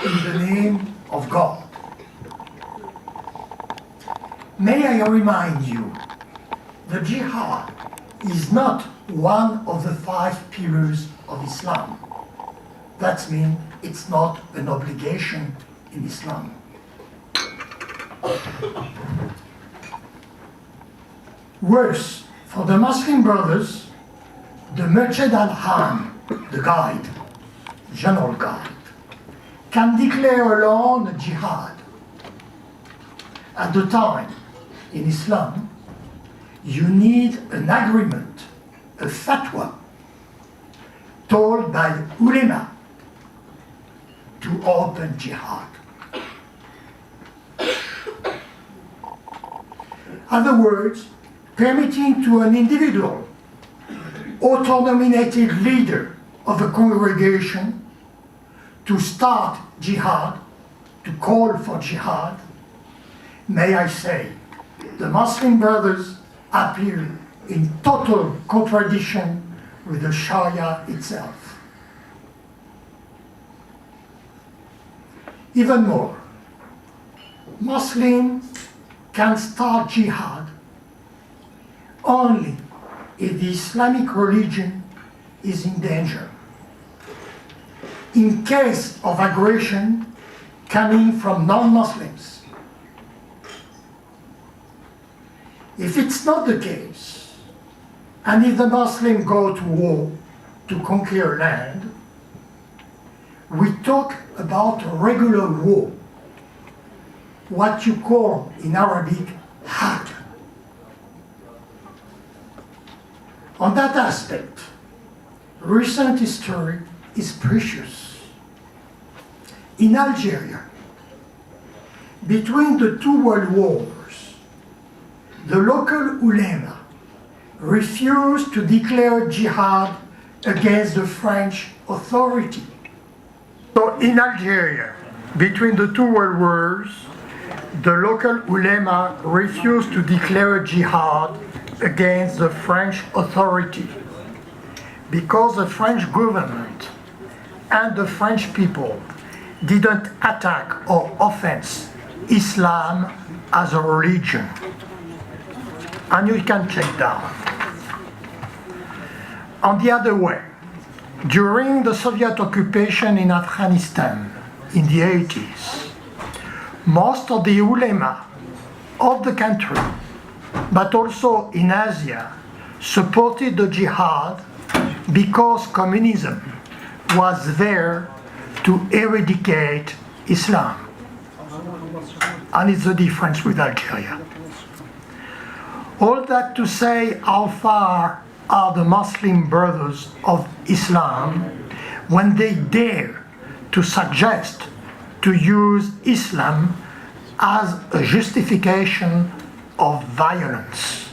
in the name of God. May I remind you, the jihad is not one of the 5 pillars of Islam. That means it's not an obligation in Islam. Worse, for the Muslim brothers, the Murshid al-Ham, the guide, general guide, can declare alone a jihad. At the time, in Islam, you need an agreement, a fatwa, told by ulema to open jihad. Other words, permitting to an individual, auto-nominated leader of a congregation, to start jihad, to call for jihad. May I say, the Muslim brothers appear in total contradiction with the Sharia itself. Even more, Muslims can start jihad only if the Islamic religion is in danger. In case of aggression coming from non-Muslims. If it's not the case, and if the Muslims go to war to conquer land, we talk about a regular war, what you call in Arabic, harb. On that aspect, recent history is precious. In Algeria, between the 2 world wars, the local ulema refused to declare jihad against the French authority. So in Algeria, between the 2 world wars, the local ulema refused to declare jihad against the French authority because the French government and the French people didn't attack or offense Islam as a religion. And you can check down. On the other way, during the Soviet occupation in Afghanistan in the 80s, most of the ulema of the country, but also in Asia, supported the jihad because communism was there to eradicate Islam. And it's the difference with Algeria. All that to say, how far are the Muslim brothers of Islam when they dare to suggest to use Islam as a justification of violence.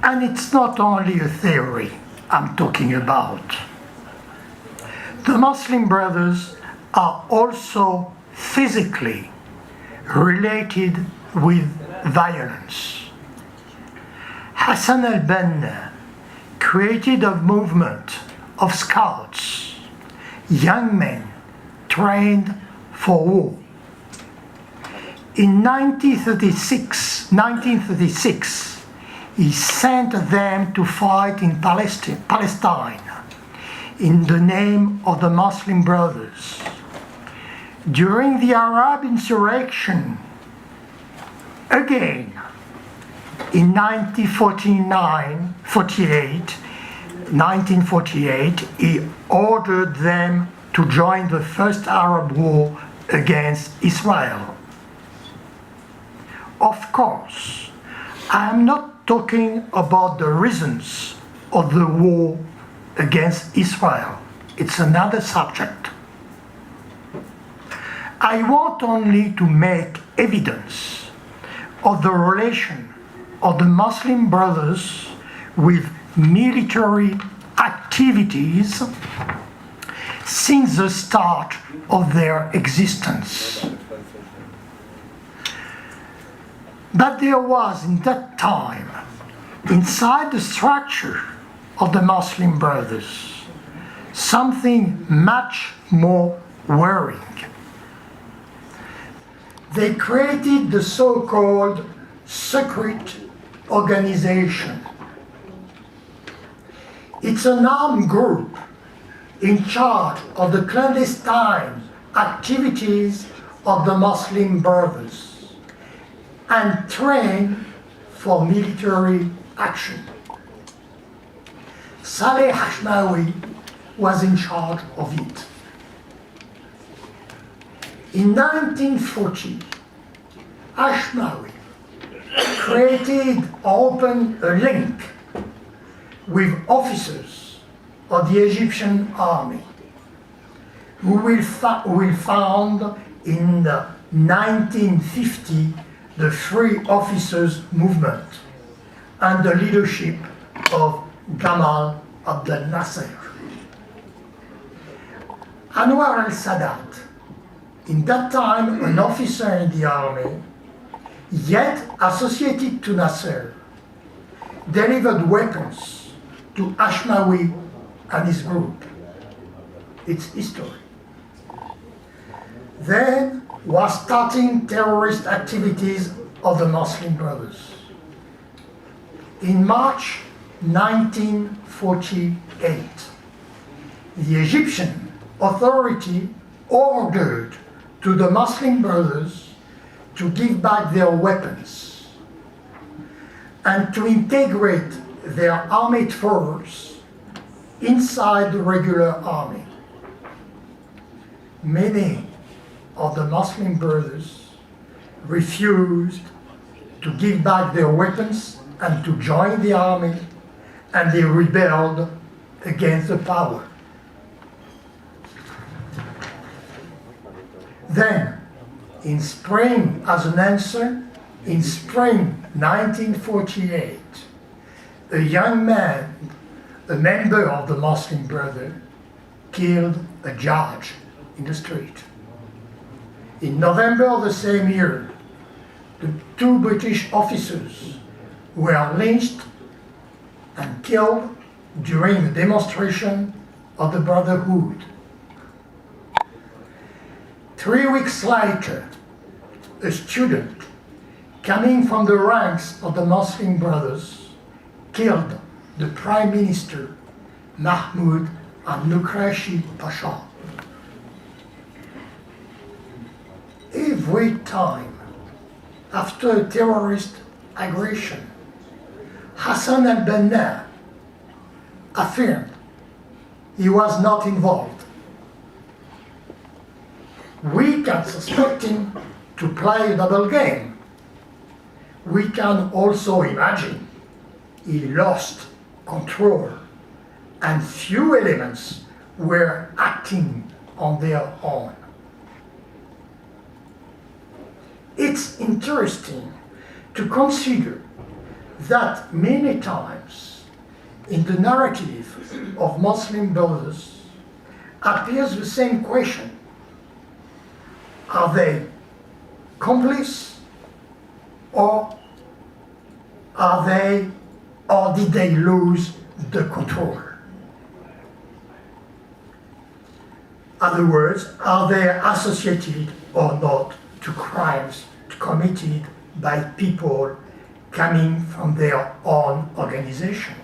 And it's not only a theory I'm talking about. The Muslim brothers are also physically related with violence. Hassan al-Banna created a movement of scouts, young men trained for war. In 1936, he sent them to fight in Palestine in the name of the Muslim Brothers. During the Arab insurrection, again, in 1948, he ordered them to join the First Arab War against Israel. Of course, I am not talking about the reasons of the war against Israel. It's another subject. I want only to make evidence of the relation of the Muslim Brothers with military activities since the start of their existence. But there was, in that time, inside the structure of the Muslim Brothers, something much more worrying. They created the so-called secret organization. It's an armed group in charge of the clandestine activities of the Muslim Brothers and trained for military action. Saleh Hashmawi was in charge of it. In 1940, Hashmawi opened a link with officers of the Egyptian army who will found in 1950 the Free Officers Movement under the leadership of Gamal Abdel Nasser. Anwar al-Sadat, in that time an officer in the army, yet associated to Nasser, delivered weapons to Hashmawi and his group. It's history. Then was starting terrorist activities of the Muslim Brothers. In March 1948, the Egyptian authority ordered to the Muslim Brothers to give back their weapons and to integrate their armed force inside the regular army. Many of the Muslim Brothers refused to give back their weapons and to join the army, and they rebelled against the power. Then, in spring, as an answer, in spring 1948, a young man, a member of the Muslim Brotherhood, killed a judge in the street. In November of the same year, the two British officers were lynched and killed during a demonstration of the Brotherhood. 3 weeks later, a student coming from the ranks of the Muslim Brothers killed the Prime Minister Mahmoud al-Nukrashi Pasha. Every time after a terrorist aggression, Hassan al-Banna affirmed he was not involved. We can suspect him to play a double game. We can also imagine he lost control and few elements were acting on their own. It's interesting to consider that many times in the narrative of Muslim Brothers appears the same question. Are they complice or did they lose the control? In other words, are they associated or not to crimes committed by people coming from their own organization?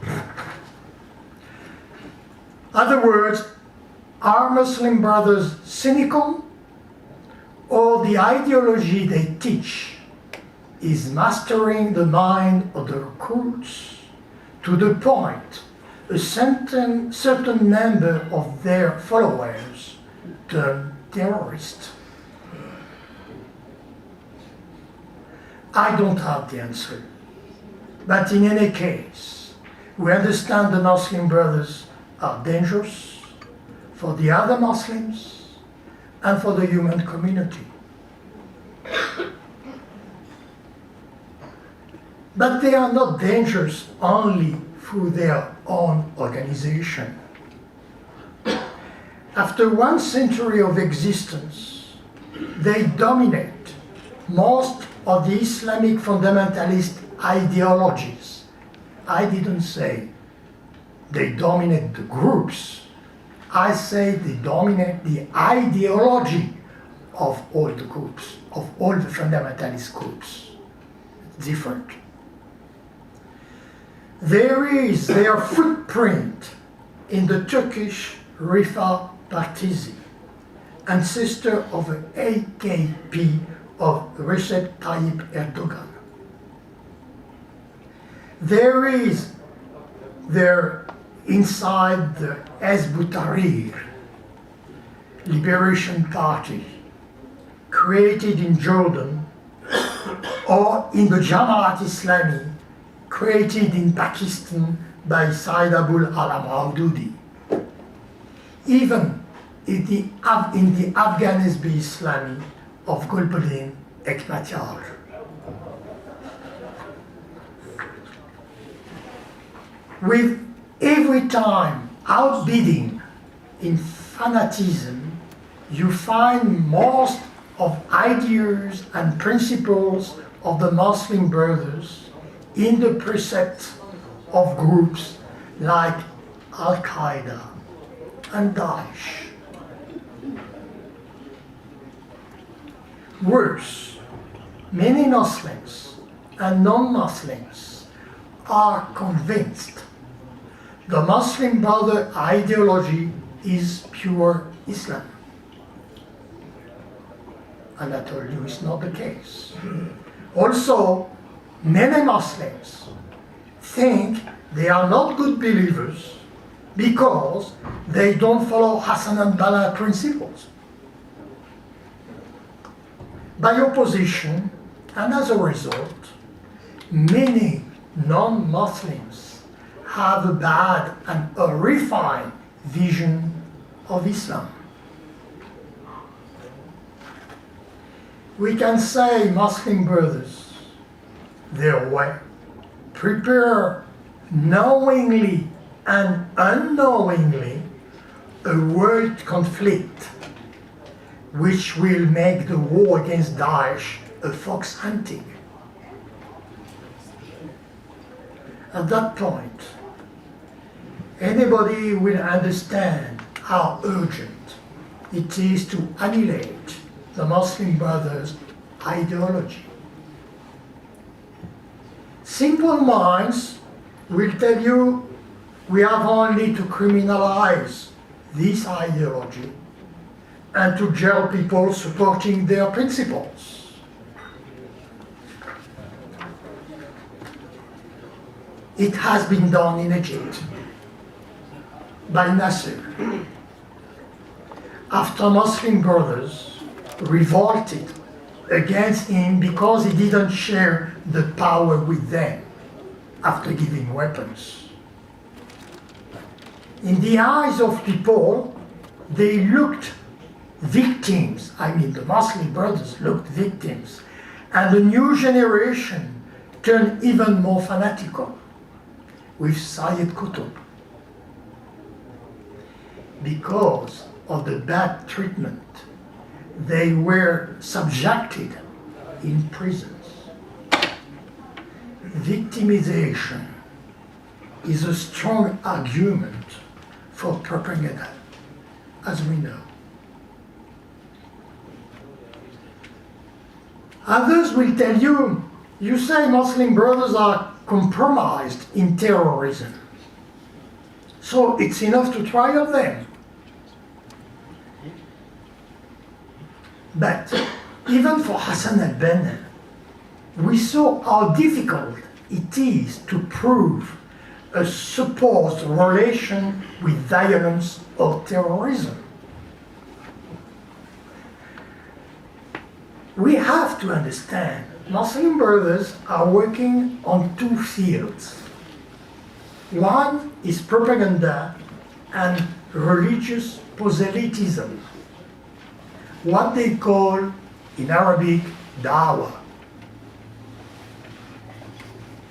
In other words, Are Muslim Brothers cynical, or the ideology they teach is mastering the mind of the recruits to the point a certain number of their followers turn terrorists? I don't have the answer. But in any case, we understand the Muslim Brothers are dangerous for the other Muslims and for the human community. But they are not dangerous only through their own organization. After 1 century of existence, they dominate most of the Islamic fundamentalist ideologies. I didn't say they dominate the groups. I say they dominate the ideology of all the groups, of all the fundamentalist groups. It's different. There is their footprint in the Turkish Rifa Partisi, ancestor of the AKP of Recep Tayyip Erdogan. There is there inside the Hezb ut-Tahrir Liberation Party, created in Jordan, or in the Jamaat Islami, created in Pakistan by Said Abul Alam Maududi. Even in the Afghan Hizb Islami of Gulbuddin Hekmatyar. With every time outbidding in fanatism, you find most of ideas and principles of the Muslim Brothers in the precepts of groups like Al-Qaeda and Daesh. Worse, many Muslims and non-Muslims are convinced the Muslim Brother ideology is pure Islam. And I told you it's not the case. Also, many Muslims think they are not good believers because they don't follow Hassan and Banna principles. By opposition, and as a result, many non-Muslims have a bad and a refined vision of Islam. We can say Muslim Brothers, their way, prepare knowingly and unknowingly a world conflict which will make the war against Daesh a fox hunting. At that point, anybody will understand how urgent it is to annihilate the Muslim Brothers' ideology. Simple minds will tell you we have only to criminalize this ideology and to jail people supporting their principles. It has been done in Egypt by Nasser. After Muslim Brothers revolted against him because he didn't share the power with them after giving weapons. In the eyes of people, they looked victims. I mean, the Muslim Brothers looked victims. And the new generation turned even more fanatical with Sayyid Qutb because of the bad treatment they were subjected in prisons. Victimization is a strong argument for propaganda, as we know. Others will tell you, you say Muslim Brothers are compromised in terrorism, so it's enough to trial them. But even for Hassan al-Banna, we saw how difficult it is to prove a supposed relation with violence or terrorism. We have to understand Muslim Brothers are working on two fields. One is propaganda and religious proselytism, what they call in Arabic dawah.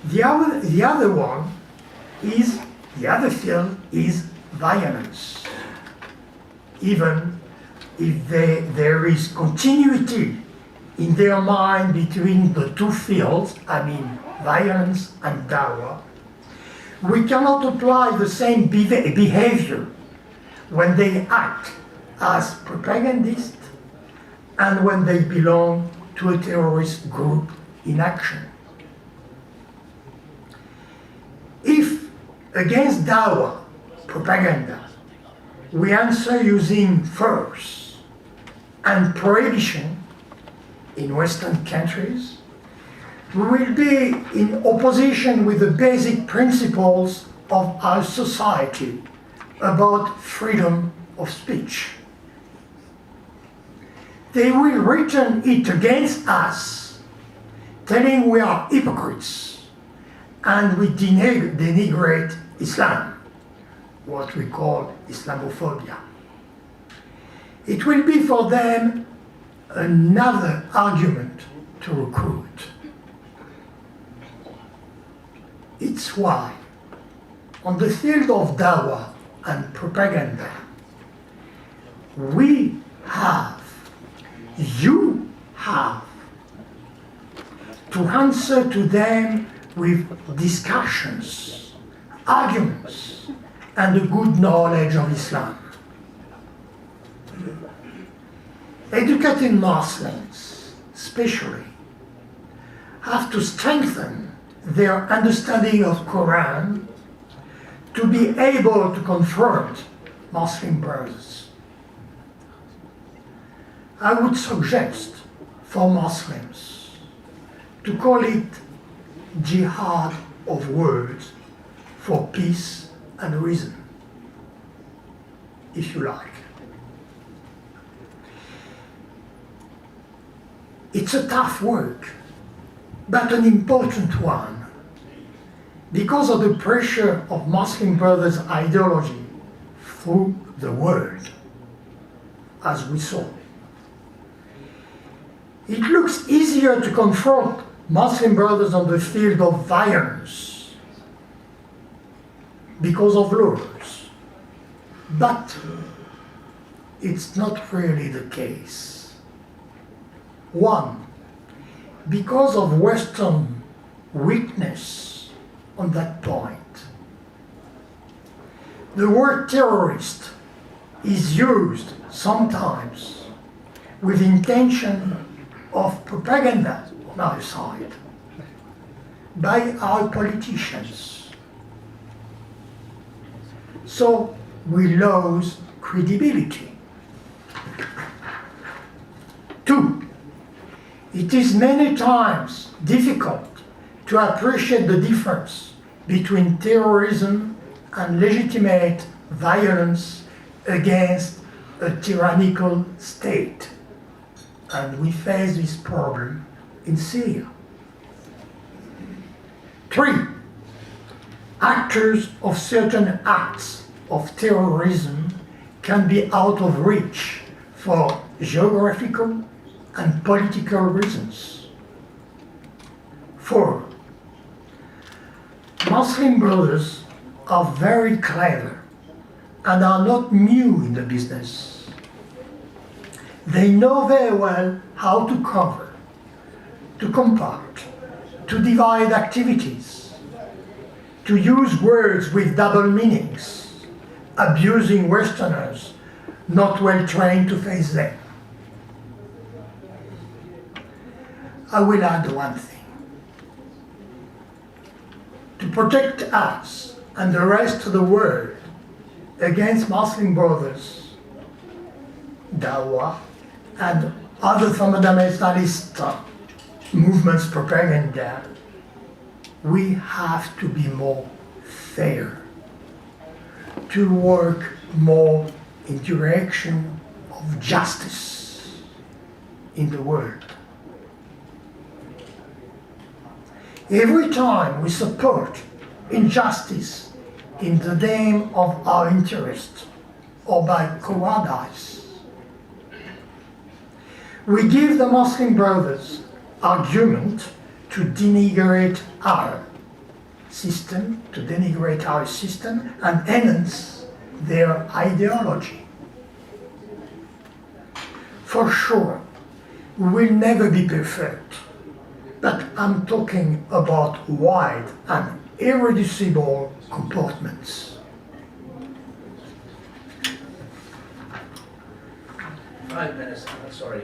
The other field is violence. Even if there is continuity in their mind between the two fields, I mean violence and dawah, we cannot apply the same behavior when they act as propagandists and when they belong to a terrorist group in action. If against dawah, propaganda, we answer using force and prohibition in Western countries, we will be in opposition with the basic principles of our society about freedom of speech. They will return it against us, telling we are hypocrites and we denigrate Islam, what we call Islamophobia. It will be for them another argument to recruit. It's why, on the field of dawah and propaganda, you have to answer to them with discussions, arguments, and a good knowledge of Islam. Educated Muslims, especially, have to strengthen their understanding of Quran to be able to confront Muslim brothers. I would suggest for Muslims to call it jihad of words for peace and reason, if you like. It's a tough work, but an important one, because of the pressure of Muslim Brothers' ideology through the world, as we saw. It looks easier to confront Muslim Brothers on the field of violence because of laws, but it's not really the case. One, because of Western weakness on that point. The word terrorist is used sometimes with intention of propaganda on our side by our politicians. So we lose credibility. Two, it is many times difficult to appreciate the difference between terrorism and legitimate violence against a tyrannical state. And we face this problem in Syria. Three, actors of certain acts of terrorism can be out of reach for geographical and political reasons. Four, Muslim brothers are very clever and are not new in the business. They know very well how to cover, to compact, to divide activities, to use words with double meanings, abusing Westerners not well trained to face them. I will add one thing. To protect us and the rest of the world against Muslim brothers, dawah, and other fundamentalist movements propaganda, we have to be more fair, to work more in direction of justice in the world. Every time we support injustice in the name of our interest or by cowardice, we give the Muslim Brothers argument to denigrate our system, and enhance their ideology. For sure, we will never be perfect, but I'm talking about wide and irreducible comportments. 5 minutes, sorry,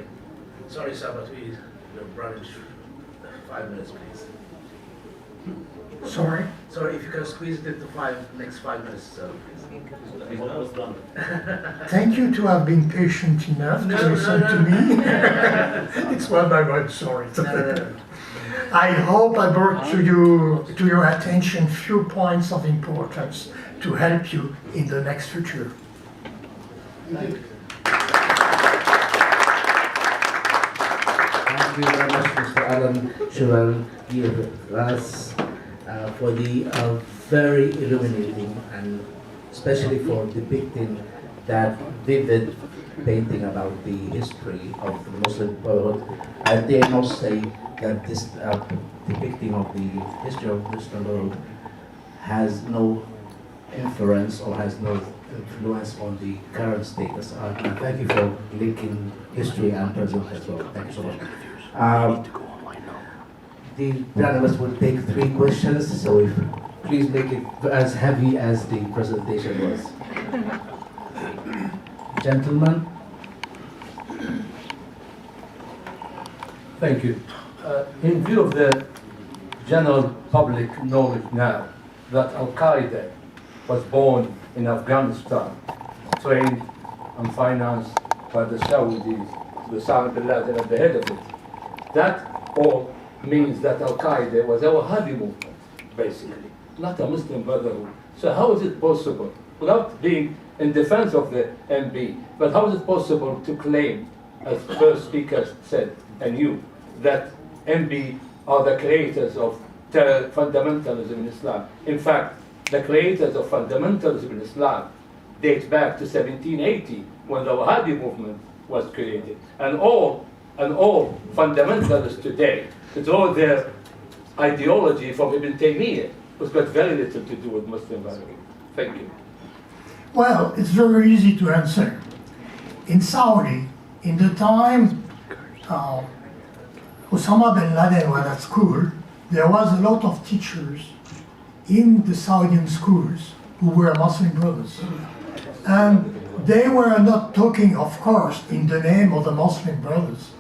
sir, but we brought it 5 minutes, please. Sorry? Sorry, if you can squeeze it into next 5 minutes, sir, please. We're almost done. Thank you to have been patient enough to listen to me. It's one by one, sorry. No. I hope I brought to your attention few points of importance to help you in the next future. Thank you. Thank you very much, Mr. Alain Chevalerias, for the very illuminating and especially for depicting that vivid painting about the history of the Muslim Brotherhood. I dare not say that this depicting of the history of the Muslim Brotherhood has no inference or has no influence on the current status. And thank you for linking history and present as well. Thank you so much. The panelists will take 3 questions, so if, please make it as heavy as the presentation was. Gentlemen. Thank you. In view of the general public knowledge now that Al-Qaeda was born in Afghanistan, trained and financed by the Saudis, the Osama bin Laden at the head of it, that all means that Al-Qaeda was our Alhajji movement, basically, not a Muslim Brotherhood. So how is it possible, without being in defense of the MB, but how is it possible to claim, as first speaker said, and you, that MB are the creators of fundamentalism in Islam? In fact, the creators of fundamentalism in Islam date back to 1780, when the Wahhabi movement was created. And all fundamentalists today draw their ideology from Ibn Taymiyyah, which got very little to do with Muslim Brotherhood. Thank you. Well, it's very easy to answer. In Saudi, in the time Osama bin Laden was at school, there was a lot of teachers in the Saudian schools who were Muslim brothers. And they were not talking, of course, in the name of the Muslim brothers,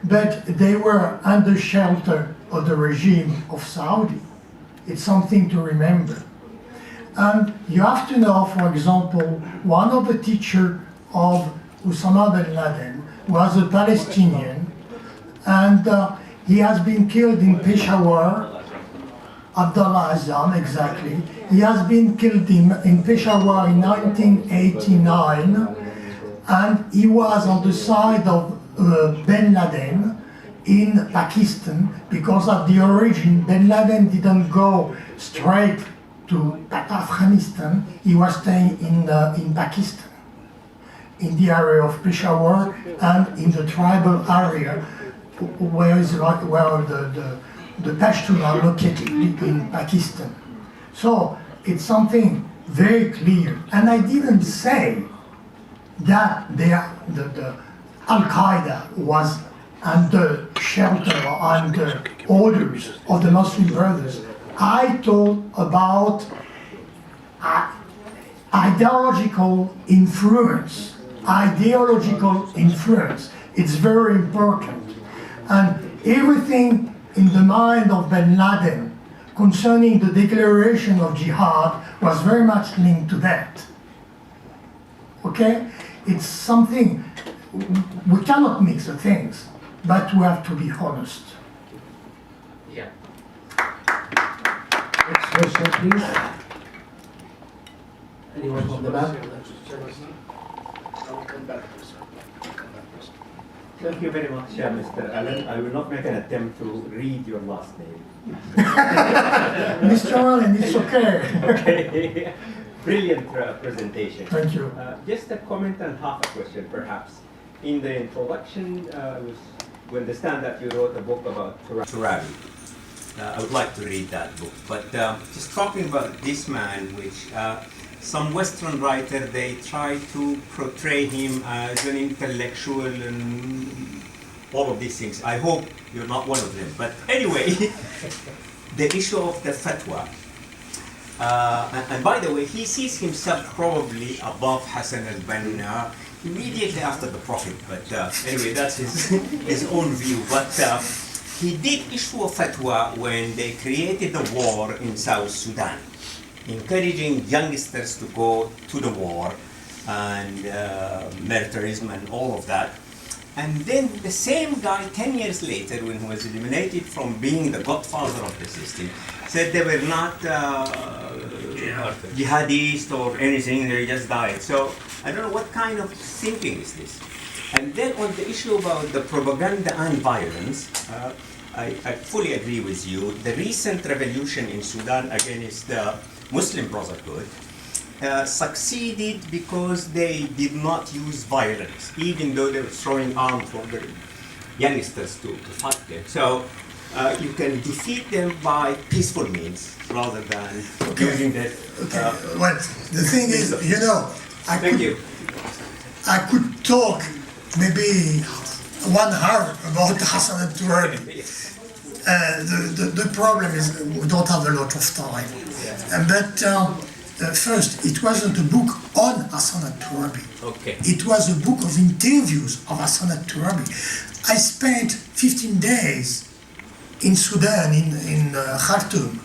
but they were under shelter of the regime of Saudi. It's something to remember. And you have to know, for example, one of the teachers of Osama bin Laden was a Palestinian, and he has been killed in Peshawar, Abdullah Azam, exactly. He has been killed in Peshawar in 1989, and he was on the side of bin Laden in Pakistan, because at the origin, bin Laden didn't go straight to Afghanistan. He was staying in Pakistan, in the area of Peshawar and in the tribal area where the Pashtun are located in Pakistan. So it's something very clear. And I didn't say that the Al-Qaeda was under shelter or under orders of the Muslim Brothers. I talk about ideological influence. Ideological influence. It's very important. And everything in the mind of bin Laden concerning the declaration of jihad was very much linked to that. Okay? It's something we cannot mix the things, but we have to be honest. Yeah. Next question, please. Anyone from the back? Thank you very much, Mr. Allen. I will not make an attempt to read your last name. Mr. Allen, it's okay. Okay. Brilliant presentation. Thank you. Just a comment and half a question, perhaps. In the introduction, we understand that you wrote a book about Turabi. I would like to read that book. But just talking about this man, which some Western writer, they try to portray him as an intellectual and all of these things. I hope you're not one of them. But anyway, the issue of the fatwa. And by the way, he sees himself probably above Hassan al-Banna immediately after the Prophet. But anyway, that's his own view. But he did issue a fatwa when they created the war in South Sudan, encouraging youngsters to go to the war and militarism and all of that. And then the same guy, 10 years later, when he was eliminated from being the godfather of the system, said they were not jihadist or anything, they just died. So I don't know what kind of thinking is this. And then on the issue about the propaganda and violence, I fully agree with you. The recent revolution in Sudan against the Muslim Brotherhood succeeded because they did not use violence, even though they were throwing arms for the youngsters to fight them. So you can defeat them by peaceful means rather than using that. Well, the thing is, you know, I could talk maybe 1 hour about Hassan al-Turabi. The problem is we don't have a lot of time. But first, it wasn't a book on Hassan al-Turabi. Okay. It was a book of interviews of Hassan al-Turabi. I spent 15 days in Sudan, in Khartoum,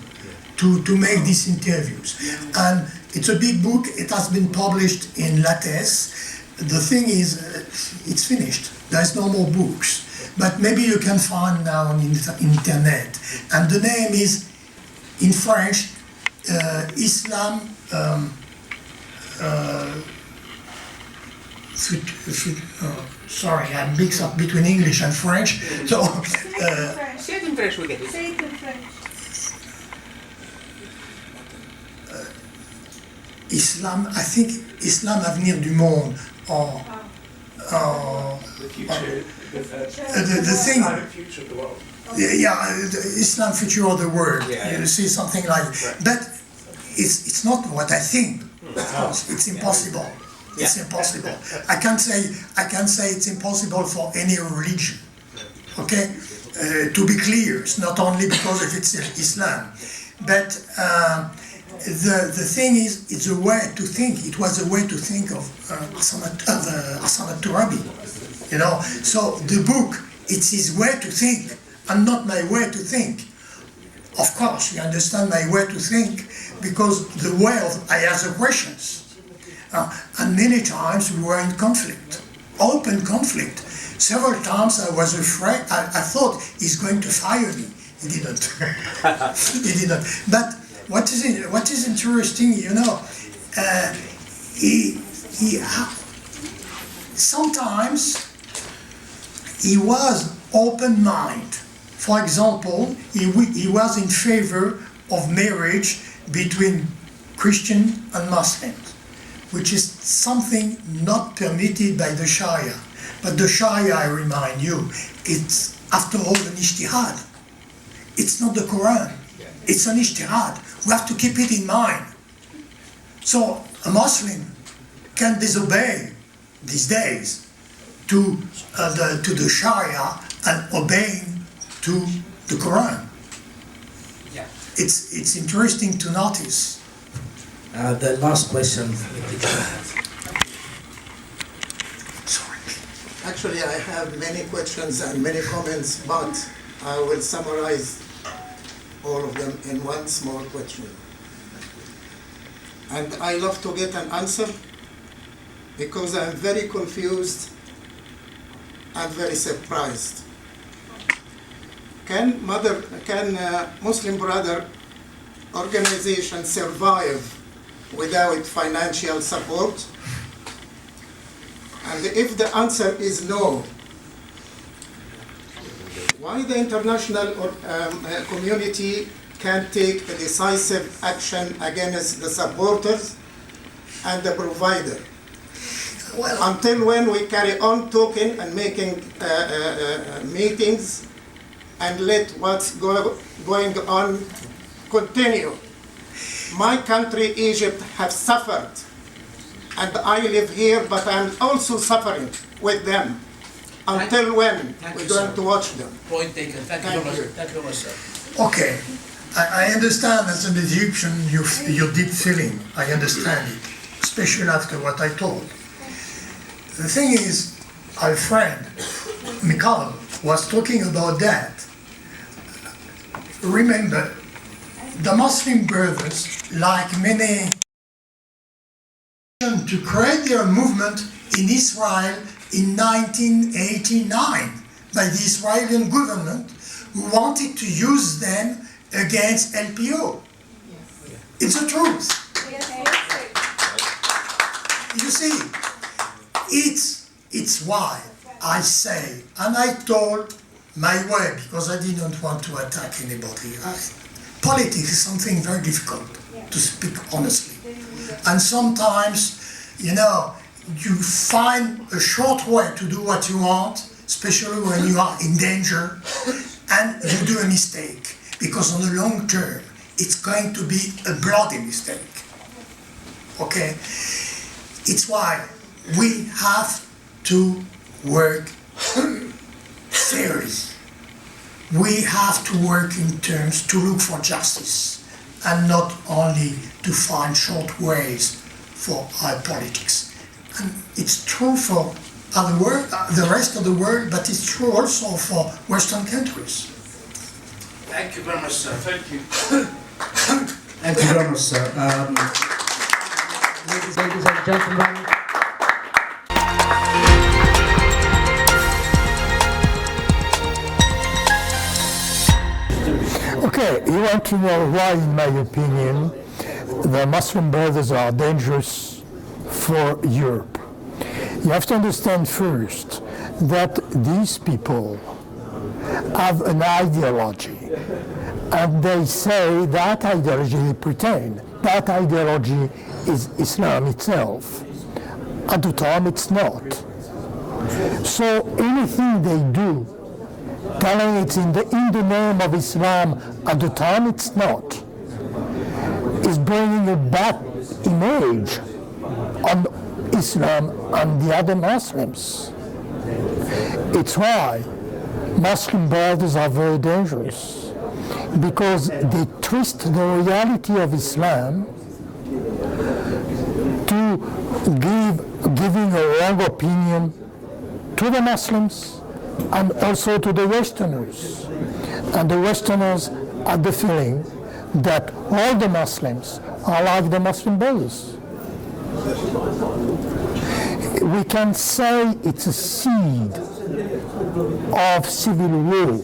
to make these interviews. And it's a big book. It has been published in lattes. The thing is, it's finished. There's no more books. But maybe you can find now on internet. And the name is, in French, Islam sorry, I'm mixed up between English and French. So, say it in French, we get it. Say it in French. Islam, I think Islam, l'avenir du monde, or the future, the thing. Future of the world. Yeah, Islam, future of the world. Yeah. You see something like that. But it's not what I think. Of course, it's impossible. It's impossible. I can say it's impossible for any religion. Okay, to be clear, it's not only because of it's Islam, but the thing is, it's a way to think. It was a way to think of Hassan al-Turabi. You know, so the book, it's his way to think, and not my way to think. Of course, you understand my way to think because the way of I ask the questions. And many times we were in conflict, open conflict. Several times I was afraid, I thought he's going to fire me. He didn't. He didn't. But what is interesting, you know, sometimes he was open-minded. For example, he was in favor of marriage between Christian and Muslims, which is something not permitted by the Sharia. But the Sharia, I remind you, it's after all an ijtihad. It's not the Quran. It's an ijtihad. We have to keep it in mind. So a Muslim can disobey these days to the Sharia and obeying to the Quran. Yeah. It's interesting to notice. The last question. Sorry. Actually, I have many questions and many comments, but I will summarize all of them in one small question. And I love to get an answer because I'm very confused and very surprised. Can Muslim Brother organization survive without financial support? And if the answer is no, why the international community can't take a decisive action against the supporters and the provider? Well, until when we carry on talking and making meetings and let what's going on continue? My country, Egypt, has suffered, and I live here, but I'm also suffering with them. Until when we're going to watch them? Point taken. Thank you very much. Thank you very much, sir. Okay, I understand as an Egyptian your deep feeling. I understand it, especially after what I told. The thing is, our friend Mikhail was talking about that. Remember, the Muslim Brothers, like many, to create their movement in Israel in 1989 by the Israeli government, who wanted to use them against LPO. It's the truth. You see, it's why I say, and I told my way, because I didn't want to attack anybody. Politics is something very difficult, to speak honestly. And sometimes, you find a short way to do what you want, especially when you are in danger, and you do a mistake, because on the long term, it's going to be a bloody mistake. Okay? It's why we have to work seriously. We have to work in terms to look for justice, and not only to find short ways for our politics. And it's true for the rest of the world, but it's true also for Western countries. Thank you very much, sir. Thank you. Thank you very much, sir. Ladies and gentlemen. Okay, you want to know why, in my opinion, the Muslim Brothers are dangerous for Europe. You have to understand first that these people have an ideology, and they say that ideology, they pretend that ideology is Islam itself. At the time, it's not. So anything they do, telling it's in the name of Islam, at the time it's not, is bringing a bad image on Islam and the other Muslims. It's why Muslim Brothers are very dangerous, because they twist the reality of Islam to giving a wrong opinion to the Muslims and also to the Westerners. And the Westerners have the feeling that all the Muslims are like the Muslim Brothers. We can say it's a seed of civil war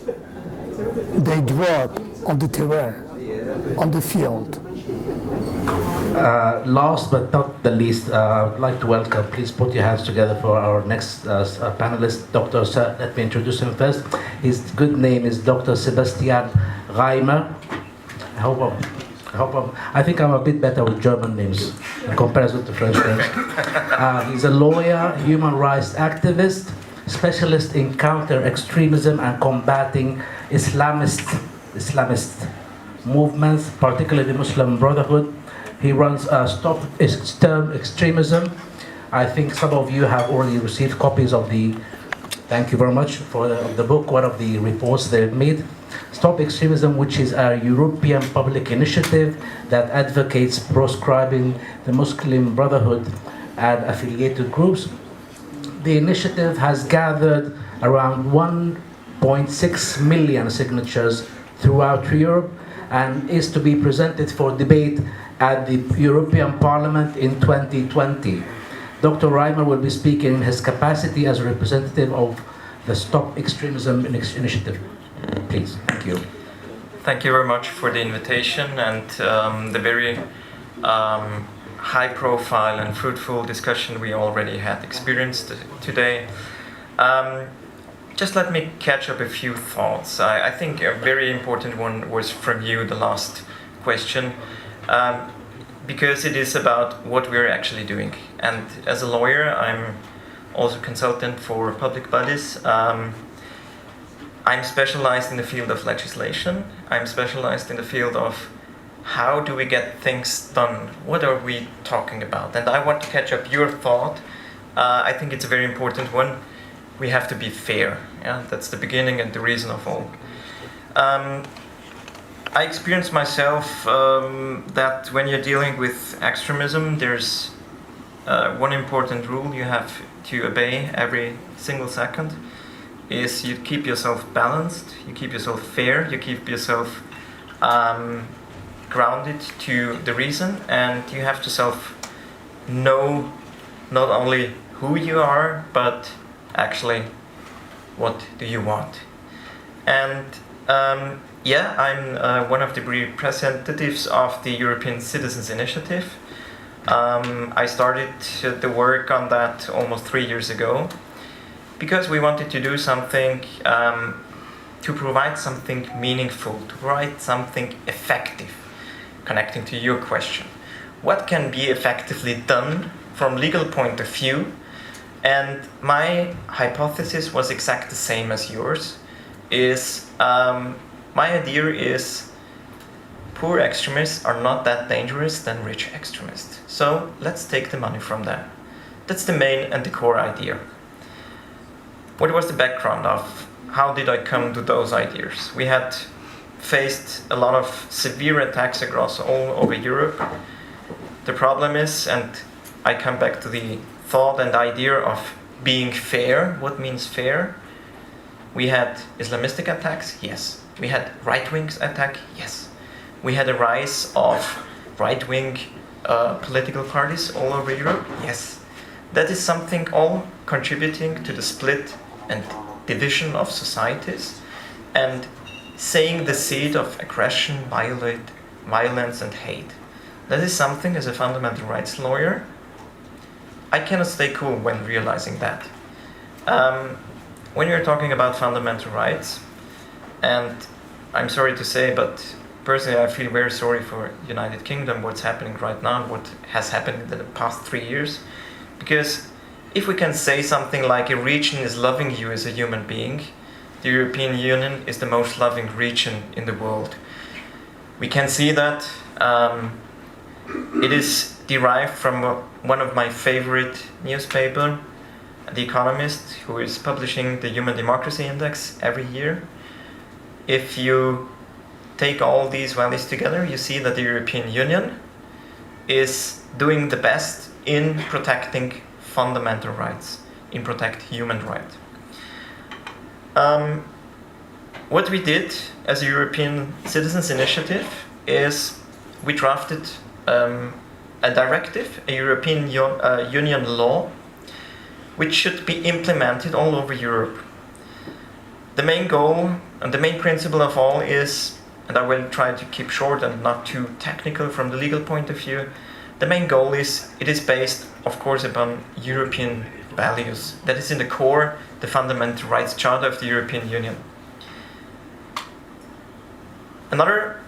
they drop on the terrain, on the field. Last but not the least, I'd like to welcome, please put your hands together for our next panelist, Dr. Let me introduce him first. His good name is Dr. Sebastian Reimer. I think I'm a bit better with German names in comparison to French names. He's a lawyer, human rights activist, specialist in counter-extremism and combating Islamist movements, particularly the Muslim Brotherhood. He runs Stop Extremism. I think some of you have already received copies of the, thank you very much for the book, one of the reports they've made. Stop Extremism, which is a European public initiative that advocates proscribing the Muslim Brotherhood and affiliated groups. The initiative has gathered around 1.6 million signatures throughout Europe and is to be presented for debate at the European Parliament in 2020. Dr. Reimer will be speaking in his capacity as a representative of the Stop Extremism Initiative. Please, thank you. Thank you very much for the invitation and the very high-profile and fruitful discussion we already had experienced today. Just let me catch up a few thoughts. I think a very important one was from you, the last question, because it is about what we're actually doing. And as a lawyer, I'm also consultant for public bodies. I'm specialized in the field of legislation. I'm specialized in the field of how do we get things done? What are we talking about? And I want to catch up your thought. I think it's a very important one. We have to be fair. Yeah? That's the beginning and the reason of all. I experienced myself that when you're dealing with extremism, there's one important rule you have to obey every single second is you keep yourself balanced, you keep yourself fair, you keep yourself grounded to the reason, and you have to know not only who you are, but actually what do you want. And I'm one of the representatives of the European Citizens Initiative. I started the work on that almost 3 years ago because we wanted to do something to provide something meaningful, to provide something effective, connecting to your question. What can be effectively done from legal point of view? And my hypothesis was exactly the same as yours. My idea is poor extremists are not that dangerous than rich extremists. So let's take the money from them. That's the main and the core idea. What was the background of how did I come to those ideas? We had faced a lot of severe attacks across all over Europe. The problem is, and I come back to the thought and idea of being fair. What means fair? We had Islamistic attacks, yes. We had right-wing attack, yes. We had a rise of right-wing political parties all over Europe, yes. That is something all contributing to the split and division of societies and saying the seed of aggression, violence and hate. That is something, as a fundamental rights lawyer, I cannot stay cool when realizing that. When you're talking about fundamental rights, and I'm sorry to say, but personally I feel very sorry for United Kingdom, what's happening right now, what has happened in the past 3 years, because if we can say something like a region is loving you as a human being, the European Union is the most loving region in the world. We can see that it is derived from one of my favorite newspapers, The Economist, who is publishing the Human Democracy Index every year. If you take all these values together, you see that the European Union is doing the best in protecting fundamental rights, in protect human rights. What we did as a European Citizens Initiative is we drafted a directive, a European Union law, which should be implemented all over Europe. The main goal and the main principle of all is, and I will try to keep short and not too technical from the legal point of view, the main goal is, it is based, of course, upon European values. That is in the core, the Fundamental Rights Charter of the European Union. Another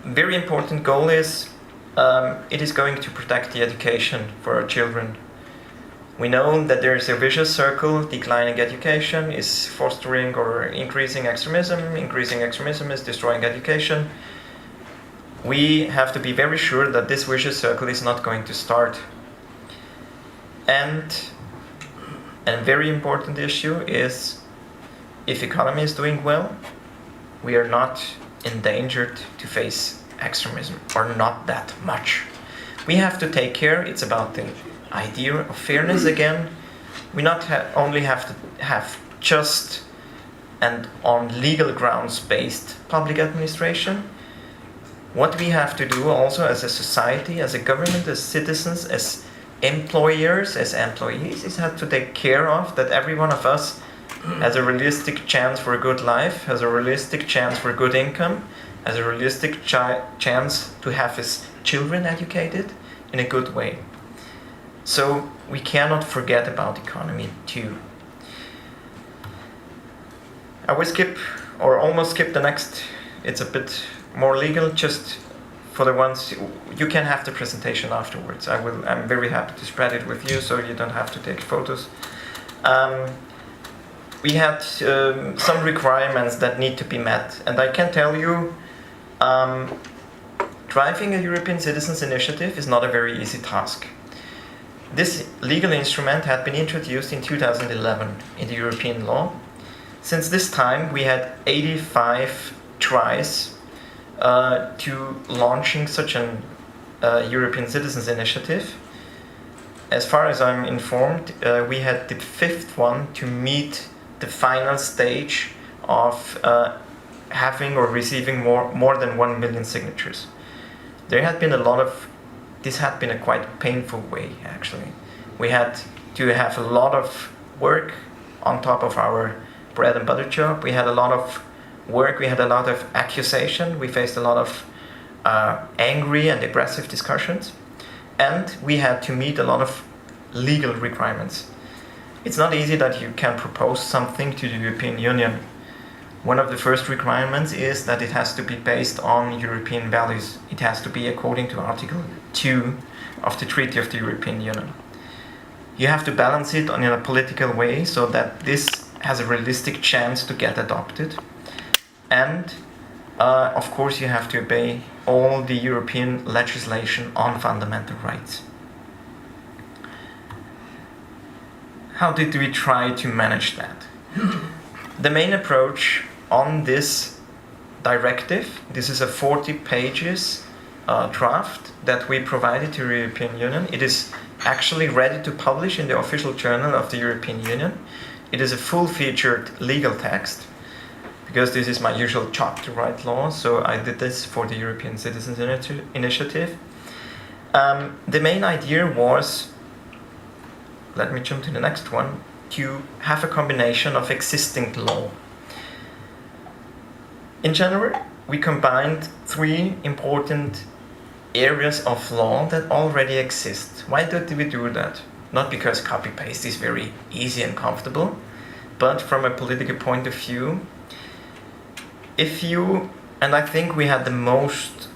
very important goal is, it is going to protect the education for our children. We know that there is a vicious circle. Declining education is fostering or increasing extremism. Increasing extremism is destroying education. We have to be very sure that this vicious circle is not going to start. And a very important issue is, if economy is doing well, we are not endangered to face extremism, or not that much. We have to take care. It's about the idea of fairness again. We not only have to have just and on legal grounds based public administration. What we have to do also as a society, as a government, as citizens, as employers, as employees, is have to take care of that every one of us has a realistic chance for a good life, has a realistic chance for good income, has a realistic chance to have his children educated in a good way. So we cannot forget about economy too. I will skip, or almost skip the next, it's a bit more legal, just for the ones, you can have the presentation afterwards. I'm very happy to spread it with you so you don't have to take photos. We had some requirements that need to be met, and I can tell you, driving a European Citizens Initiative is not a very easy task. This legal instrument had been introduced in 2011 in the European law. Since this time, we had 85 tries to launching such an European Citizens Initiative. As far as I'm informed, we had the 5th one to meet the final stage of having or receiving more than 1 million signatures. There had been this had been a quite painful way, actually. We had to have a lot of work on top of our bread and butter job. We had a lot of work, we had a lot of accusation, we faced a lot of angry and aggressive discussions, and we had to meet a lot of legal requirements. It's not easy that you can propose something to the European Union. One of the first requirements is that it has to be based on European values. It has to be according to Article 2 of the Treaty of the European Union. You have to balance it in a political way so that this has a realistic chance to get adopted. And of course you have to obey all the European legislation on fundamental rights. How did we try to manage that? The main approach on this directive, this is a 40 pages draft that we provided to the European Union. It is actually ready to publish in the official journal of the European Union. It is a full-featured legal text, because this is my usual job to write law, so I did this for the European Citizens Initiative. The main idea was, let me jump to the next one, to have a combination of existing law. In general, we combined 3 important areas of law that already exist. Why did we do that? Not because copy-paste is very easy and comfortable, but from a political point of view, and I think we had the most,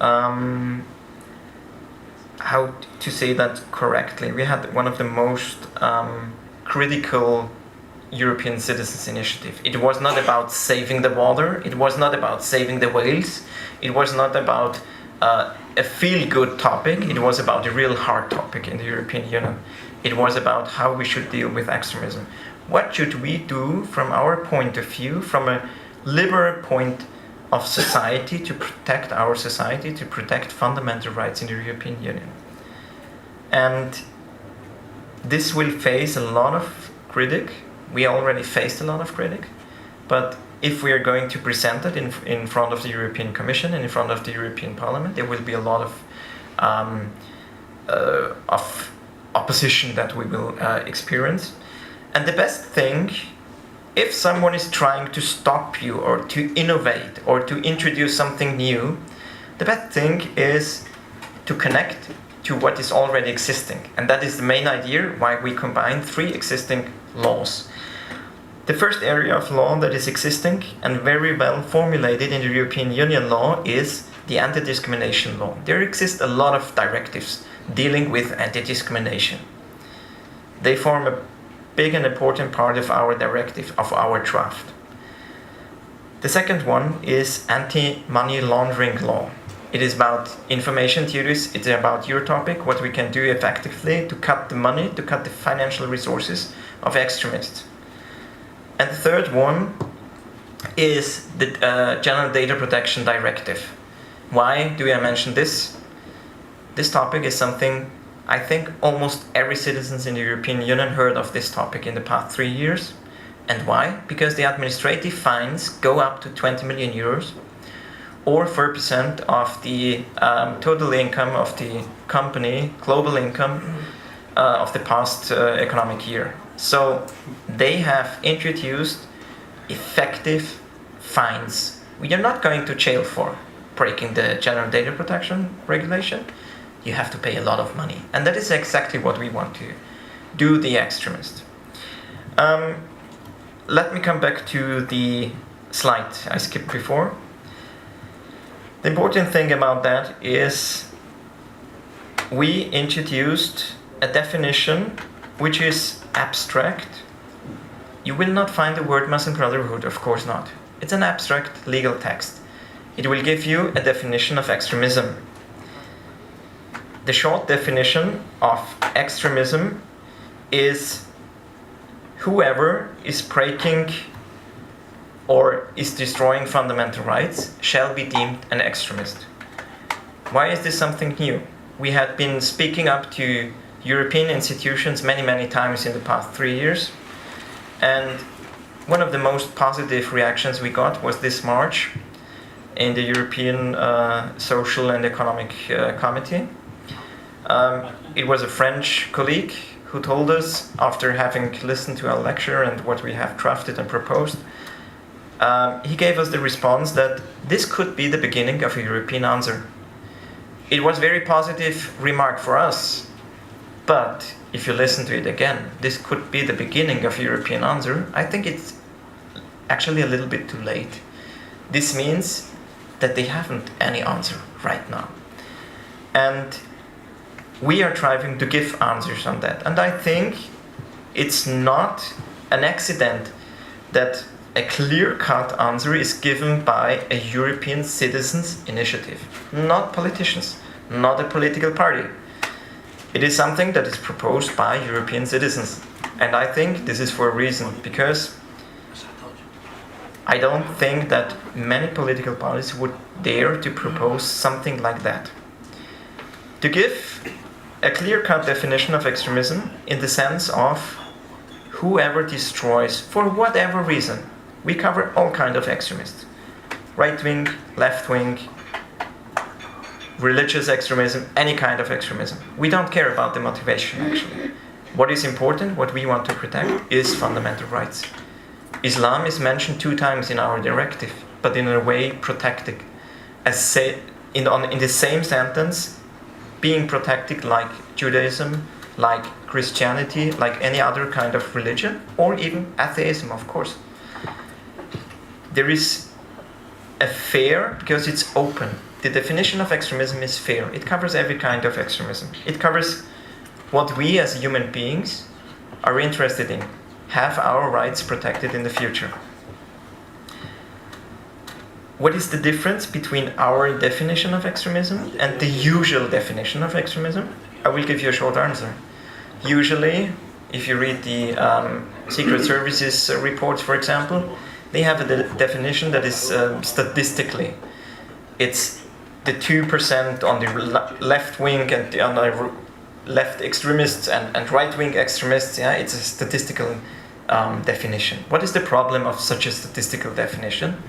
how to say that correctly, we had one of the most critical European Citizens Initiative. It was not about saving the water, it was not about saving the whales, it was not about a feel-good topic, it was about a real hard topic in the European Union. It was about how we should deal with extremism. What should we do from our point of view, from a liberal point of society, to protect our society, to protect fundamental rights in the European Union? And this will face a lot of critique. We already faced a lot of critique, but if we are going to present it in front of the European Commission and in front of the European Parliament, there will be a lot of opposition that we will experience. And the best thing, if someone is trying to stop you or to innovate or to introduce something new, the best thing is to connect to what is already existing. And that is the main idea why we combine 3 existing laws. The first area of law that is existing and very well formulated in the European Union law is the anti-discrimination law. There exist a lot of directives dealing with anti-discrimination. They form a big and important part of our directive, of our draft. The second one is anti-money laundering law. It is about information theories, it's about your topic, what we can do effectively to cut the money, to cut the financial resources of extremists. And the third one is the General Data Protection Directive. Why do I mention this? This topic is something I think almost every citizen in the European Union heard of this topic in the past 3 years. And why? Because the administrative fines go up to 20 million euros or 4% of the total income of the company, global income of the past economic year. So they have introduced effective fines. We are not going to jail for breaking the general data protection regulation. You have to pay a lot of money. And that is exactly what we want to do, the extremist. Let me come back to the slide I skipped before. The important thing about that is we introduced a definition which is abstract. You will not find the word Muslim Brotherhood, of course not. It's an abstract legal text. It will give you a definition of extremism. The short definition of extremism is whoever is breaking or is destroying fundamental rights shall be deemed an extremist. Why is this something new? We had been speaking up to European institutions many times in the past 3 years, and one of the most positive reactions we got was this March in the European Social and Economic Committee. It was a French colleague who told us, after having listened to our lecture and what we have drafted and proposed, he gave us the response that this could be the beginning of a European answer. It was a very positive remark for us, but if you listen to it again, this could be the beginning of a European answer. I think it's actually a little bit too late. This means that they haven't any answer right now. And we are trying to give answers on that. And I think it's not an accident that a clear-cut answer is given by a European citizens' initiative, not politicians, not a political party. It is something that is proposed by European citizens. And I think this is for a reason, because I don't think that many political parties would dare to propose something like that. To give a clear-cut definition of extremism in the sense of whoever destroys, for whatever reason. We cover all kinds of extremists. Right-wing, left-wing, religious extremism, any kind of extremism. We don't care about the motivation, actually. What is important, what we want to protect, is fundamental rights. Islam is mentioned 2 times in our directive, but in a way protected. As in the same sentence, being protected like Judaism, like Christianity, like any other kind of religion, or even atheism, of course. There is a fair, because it's open. The definition of extremism is fair. It covers every kind of extremism. It covers what we as human beings are interested in, have our rights protected in the future. What is the difference between our definition of extremism and the usual definition of extremism? I will give you a short answer. Usually, if you read the Secret Services reports, for example, they have a definition that is statistically. It's the 2% on the left wing and on the left extremists and right wing extremists. Yeah, it's a statistical definition. What is the problem of such a statistical definition?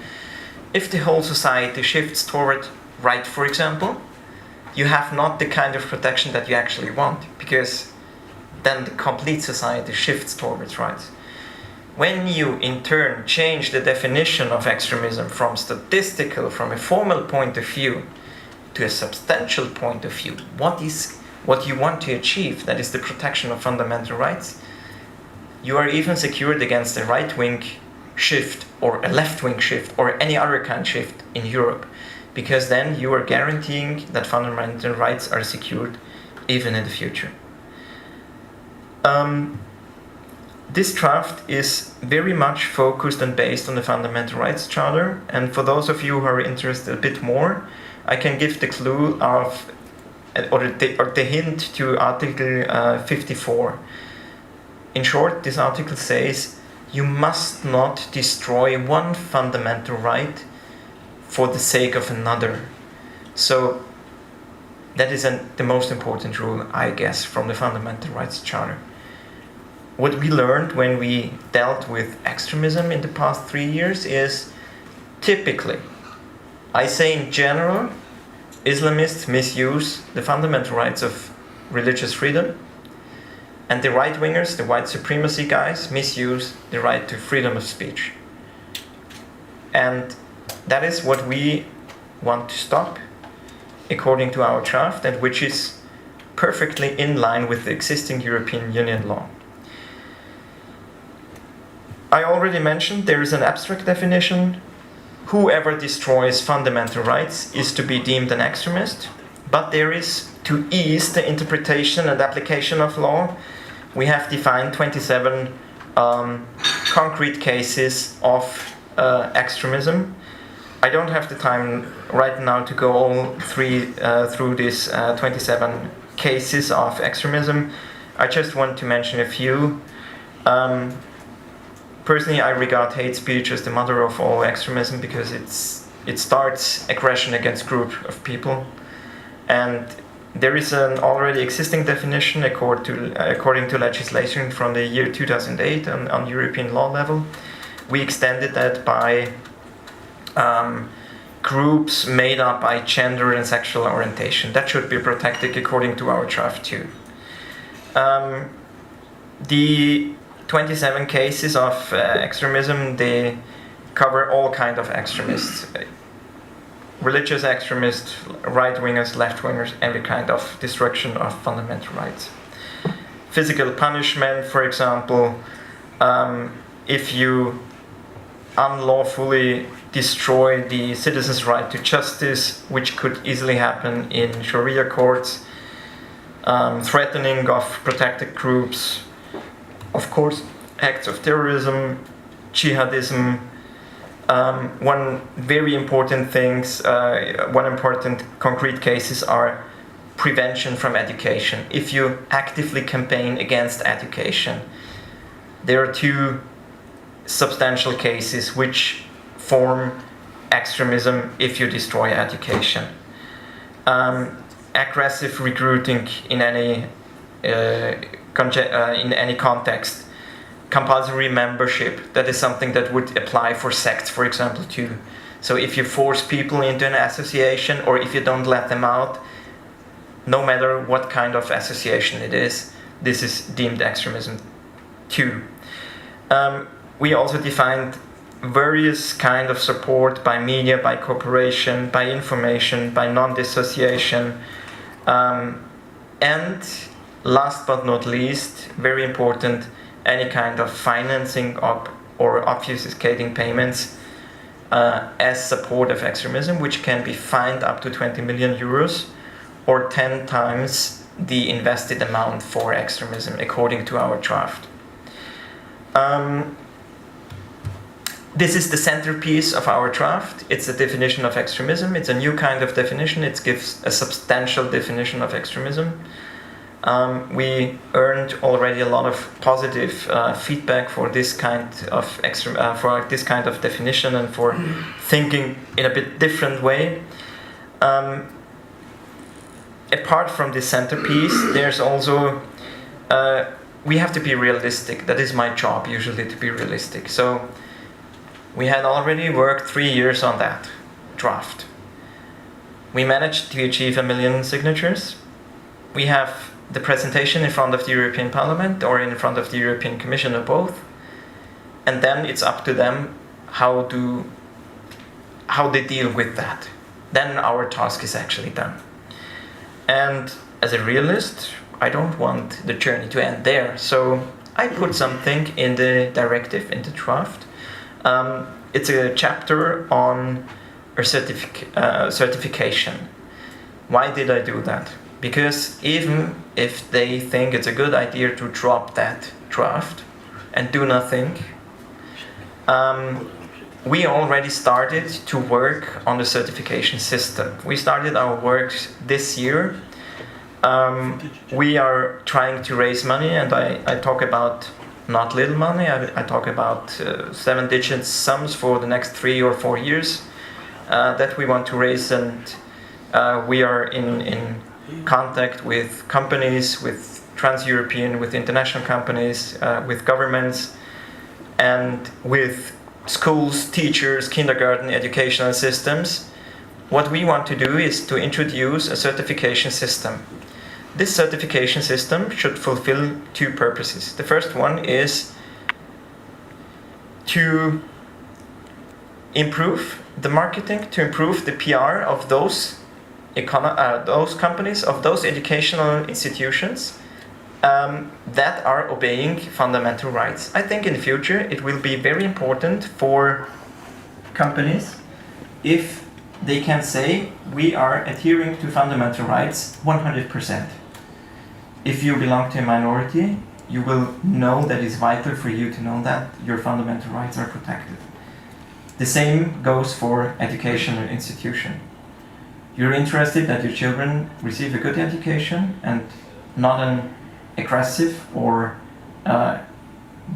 If the whole society shifts toward right, for example, you have not the kind of protection that you actually want, because then the complete society shifts towards right. When you in turn change the definition of extremism from statistical, from a formal point of view, to a substantial point of view, what you want to achieve, that is the protection of fundamental rights, you are even secured against a right-wing shift or a left-wing shift or any other kind of shift in Europe, because then you are guaranteeing that fundamental rights are secured even in the future. This draft is very much focused and based on the Fundamental Rights Charter, and for those of you who are interested a bit more, I can give the clue of, or the hint to Article 54. In short, this article says you must not destroy one fundamental right for the sake of another. So that is the most important rule, I guess, from the Fundamental Rights Charter. What we learned when we dealt with extremism in the past 3 years is typically, I say in general, Islamists misuse the fundamental rights of religious freedom, and the right-wingers, the white supremacy guys, misuse the right to freedom of speech. And that is what we want to stop according to our draft, and which is perfectly in line with the existing European Union law. I already mentioned there is an abstract definition. Whoever destroys fundamental rights is to be deemed an extremist, but there is, to ease the interpretation and application of law, we have defined 27 concrete cases of extremism. I don't have the time right now to go all through these 27 cases of extremism. I just want to mention a few. Personally, I regard hate speech as the mother of all extremism because it starts aggression against group of people. And there is an already existing definition according to legislation from the year 2008 on European law level. We extended that by groups made up by gender and sexual orientation. That should be protected according to our draft too. The 27 cases of extremism, they cover all kinds of extremists. Religious extremists, right-wingers, left-wingers, every kind of destruction of fundamental rights. Physical punishment, for example, if you unlawfully destroy the citizen's right to justice, which could easily happen in Sharia courts, threatening of protected groups, of course, acts of terrorism, jihadism. One very important one important concrete cases are prevention from education. If you actively campaign against education, there are two substantial cases which form extremism if you destroy education. Aggressive recruiting in any context. Compulsory membership, that is something that would apply for sects, for example, too. So if you force people into an association, or if you don't let them out, no matter what kind of association it is, this is deemed extremism too. We also defined various kind of support by media, by cooperation, by information, by non-dissociation, and last but not least, very important, any kind of financing or obfuscating payments as support of extremism, which can be fined up to 20 million euros or 10 times the invested amount for extremism, according to our draft. This is the centerpiece of our draft. It's a definition of extremism. It's a new kind of definition. It gives a substantial definition of extremism. We earned already a lot of positive feedback for this kind of definition and for thinking in a bit different way. Apart from this centerpiece, there's also we have to be realistic. That is my job usually, to be realistic. So we had already worked 3 years on that draft. We managed to achieve 1 million signatures. We have the presentation in front of the European Parliament or in front of the European Commission or both, and then it's up to them how they deal with that. Then our task is actually done. And as a realist, I don't want the journey to end there, so I put something in the directive, in the draft. It's a chapter on certification. Why did I do that? Because even if they think it's a good idea to drop that draft and do nothing, we already started to work on the certification system. We started our work this year. We are trying to raise money, and I talk about not little money. I talk about 7-digit sums for the next 3 or 4 years that we want to raise, and we are in contact with companies, with trans-European, with international companies, with governments, and with schools, teachers, kindergarten, educational systems. What we want to do is to introduce a certification system. This certification system should fulfill 2 purposes. The first one is to improve the marketing, to improve the PR of those companies, of those educational institutions that are obeying fundamental rights. I think in the future it will be very important for companies if they can say we are adhering to fundamental rights 100%. If you belong to a minority, you will know that it's vital for you to know that your fundamental rights are protected. The same goes for educational institution. You're interested that your children receive a good education and not an aggressive or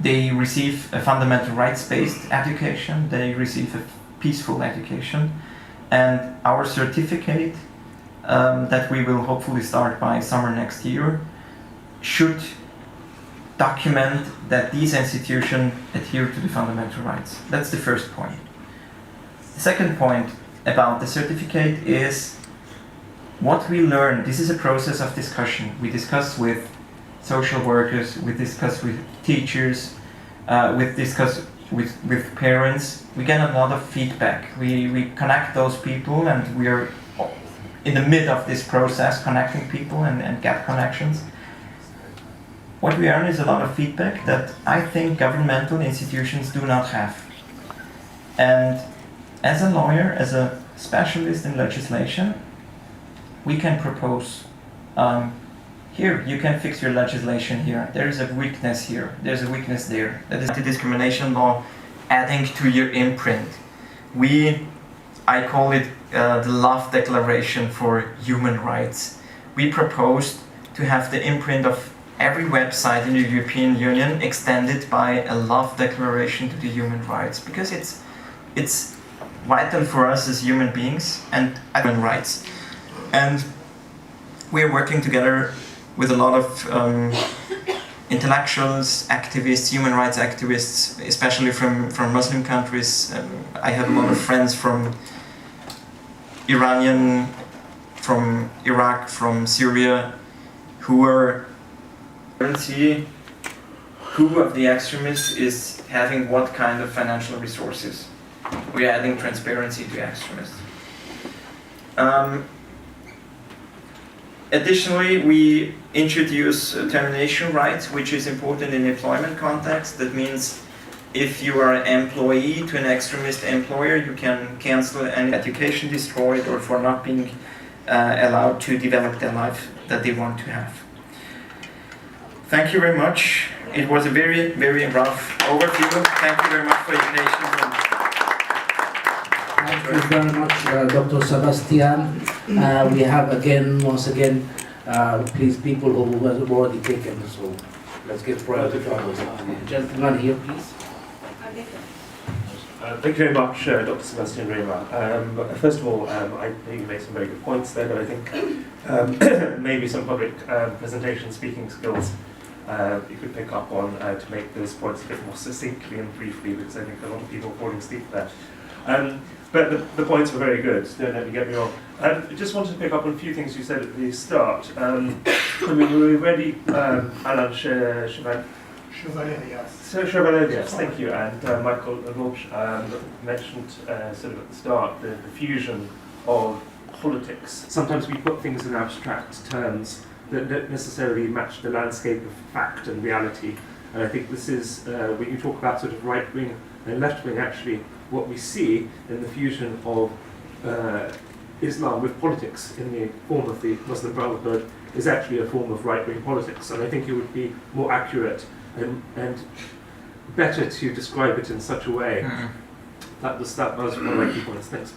they receive a fundamental rights-based education, they receive a peaceful education. And our certificate that we will hopefully start by summer next year should document that these institutions adhere to the fundamental rights. That's the first point. The second point about the certificate is what we learn. This is a process of discussion. We discuss with social workers, we discuss with teachers, we discuss with parents. We get a lot of feedback. We connect those people, and we are in the mid of this process connecting people and get connections. What we earn is a lot of feedback that I think governmental institutions do not have. And as a lawyer, as a specialist in legislation, we can propose, here, you can fix your legislation here. There is a weakness here. There's a weakness there. That is anti-discrimination law adding to your imprint. I call it the love declaration for human rights. We proposed to have the imprint of every website in the European Union extended by a love declaration to the human rights, because it's vital for us as human beings and human rights. And we're working together with a lot of intellectuals, activists, human rights activists, especially from Muslim countries. I have a lot of friends from Iranian, from Iraq, from Syria, who are see who of the extremists is having what kind of financial resources. We're adding transparency to extremists. Additionally, we introduce termination rights, which is important in employment context. That means if you are an employee to an extremist employer, you can cancel any education destroyed or for not being allowed to develop their life that they want to have. Thank you very much. It was a very, very rough overview. Thank you very much for your patience. Thank you very much, Dr. Sebastian. We have once again, please, people who have already taken, so let's give priority to others. Gentleman here, please. Thank you very much, Dr. Sebastian Reimer. First of all, I think you made some very good points there, but I think maybe some public presentation speaking skills you could pick up on to make those points a bit more succinctly and briefly, because I think a lot of people are falling asleep there. But the points were very good, don't let me get me wrong. I just wanted to pick up on a few things you said at the start. I mean, we already, Alain Chevalerias, thank you, and Michael Laubsch mentioned sort of at the start the fusion of politics. Sometimes we put things in abstract terms that don't necessarily match the landscape of fact and reality. And I think this is, when you talk about sort of right-wing and left-wing, actually, what we see in the fusion of Islam with politics in the form of the Muslim Brotherhood is actually a form of right-wing politics. And I think it would be more accurate and better to describe it in such a way. That was one of my key points. Thanks.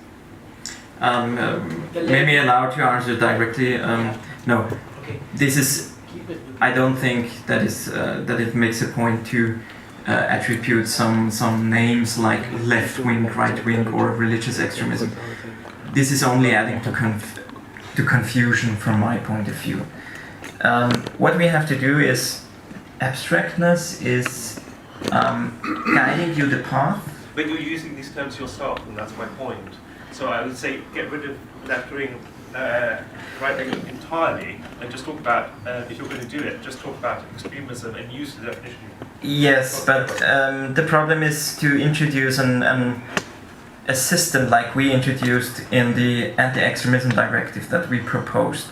Maybe allowed to answer directly. No, this is. I don't think that is that it makes a point to attribute some names like left-wing, right-wing, or religious extremism. This is only adding to confusion from my point of view. What we have to do is abstractness is guiding you the path. But you're using these terms yourself, and that's my point. So I would say get rid of left-wing, right-wing entirely, and just talk about, if you're going to do it, just talk about extremism and use the definition. Yes, but the problem is to introduce an a system like we introduced in the anti-extremism directive that we proposed.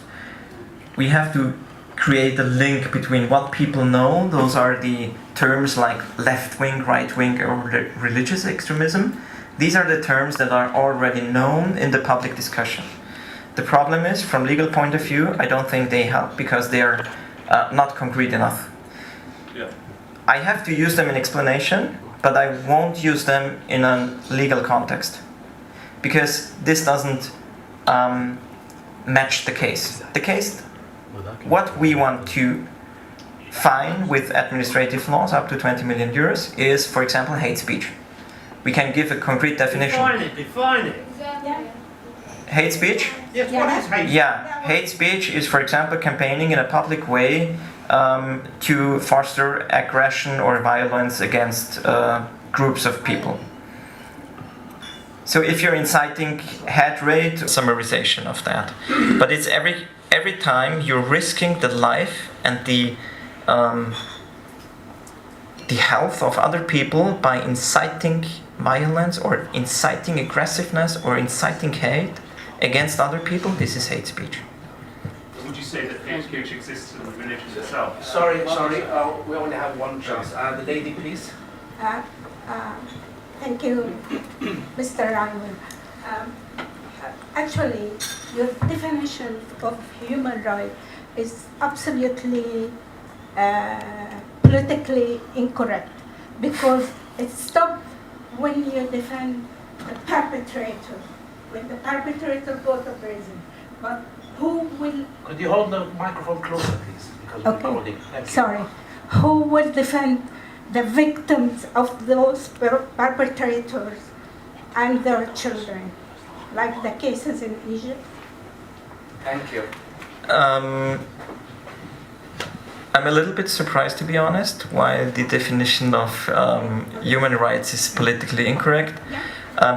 We have to create a link between what people know, those are the terms like left-wing, right-wing, or religious extremism. These are the terms that are already known in the public discussion. The problem is, from legal point of view, I don't think they help because they are not concrete enough. Yeah. I have to use them in explanation, but I won't use them in a legal context because this doesn't match the case. The case, what we want to fine with administrative laws up to 20 million euros is, for example, hate speech. We can give a concrete definition. Define it. Hate speech? Yes, what is hate? Yeah, hate speech is, for example, campaigning in a public way to foster aggression or violence against groups of people. So if you're inciting hatred, summarization of that. But it's every time you're risking the life and the health of other people by inciting violence or inciting aggressiveness or inciting hate against other people. This is hate speech. Would you say that hate speech exists in the religion itself? Sorry, we only have one chance. The lady, please. Thank you, Mr. Reimer. Actually, your definition of human right is absolutely politically incorrect because it stops when you defend the perpetrator, when the perpetrator goes to prison. But who will... Could you hold the microphone closer, please? Because we're holding. Thank you. Sorry. Who will defend the victims of those perpetrators and their children, like the cases in Egypt? Thank you. I'm a little bit surprised, to be honest, why the definition of human rights is politically incorrect,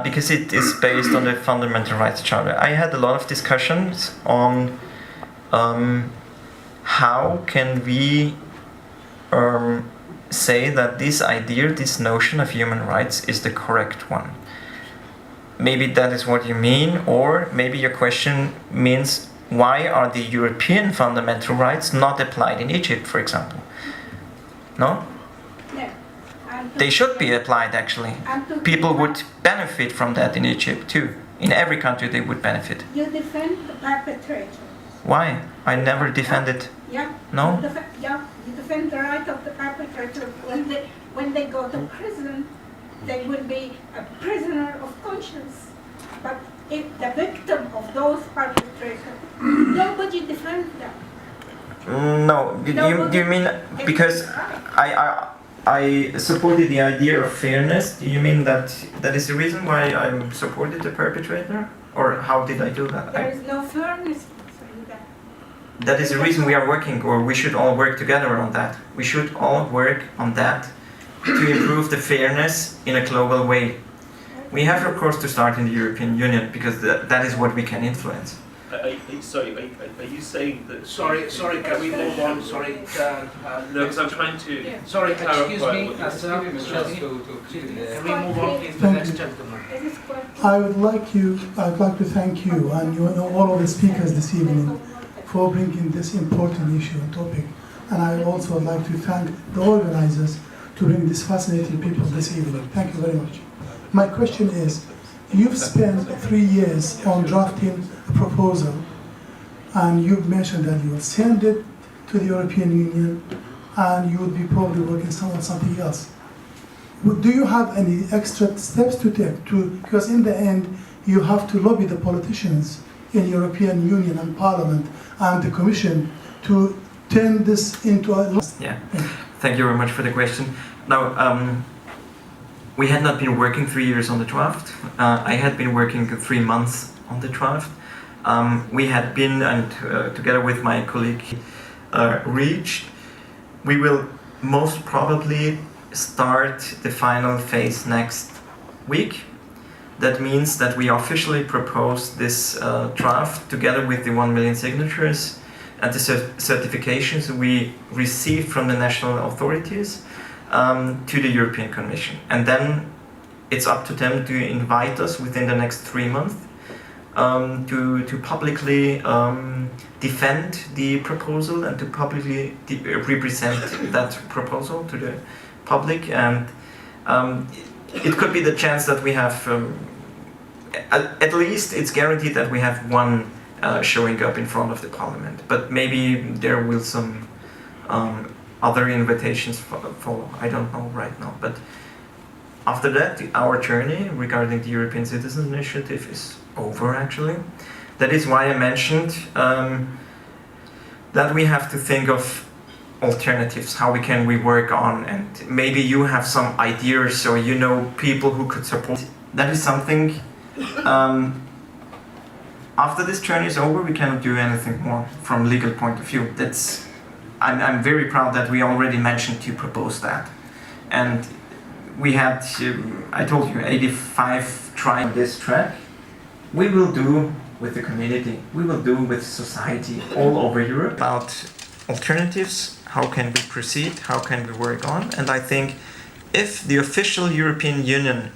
because it is based on the Fundamental Rights Charter. I had a lot of discussions on how can we say that this idea, this notion of human rights is the correct one. Maybe that is what you mean, or maybe your question means why are the European fundamental rights not applied in Egypt, for example? No? No. They should be applied, actually. People would benefit from that in Egypt, too. In every country they would benefit. You defend the perpetrators. Why? I never defended. Yeah. No? You defend the right of the perpetrator. When they go to prison, they will be a prisoner of conscience. But if the victim of those perpetrators, nobody defends them. No. Do you mean because I supported the idea of fairness? Do you mean that is the reason why I supported the perpetrator? Or how did I do that? There is no fairness in that. That is the reason we are working, or we should all work together on that. We should all work on that to improve the fairness in a global way. We have, of course, to start in the European Union because that is what we can influence. Are you saying that... Sorry, can we move on? Sorry. No, because I'm trying to... Sorry, excuse me. Can we move on, please, to the next gentleman? I'd like to thank you and all of the speakers this evening for bringing this important issue and topic. And I also would like to thank the organizers to bring these fascinating people this evening. Thank you very much. My question is, you've spent 3 years on drafting a proposal, and you've mentioned that you will send it to the European Union, and you will be probably working on something else. Do you have any extra steps to take? Because in the end, you have to lobby the politicians in European Union and Parliament and the Commission to turn this into a... Yeah, thank you very much for the question. Now, we had not been working 3 years on the draft. I had been working 3 months on the draft. We had been, and together with my colleague, reached. We will most probably start the final phase next week. That means that we officially propose this draft together with the 1 million signatures and the certifications we received from the national authorities to the European Commission. And then it's up to them to invite us within the next 3 months to publicly defend the proposal and to publicly represent that proposal to the public. And it could be the chance that we have, at least it's guaranteed that we have one showing up in front of the parliament. But maybe there will some other invitations follow. I don't know right now. But after that, our journey regarding the European Citizen Initiative is over, actually. That is why I mentioned that we have to think of alternatives, how we work on, and maybe you have some ideas or you know people who could support. That is something, after this journey is over, we cannot do anything more from legal point of view. I'm very proud that we already mentioned to propose that. And we had, I told you, 85 trying this track. We will do with the community, we will do with society all over Europe. About alternatives, how can we proceed, how can we work on? And I think if the official European Union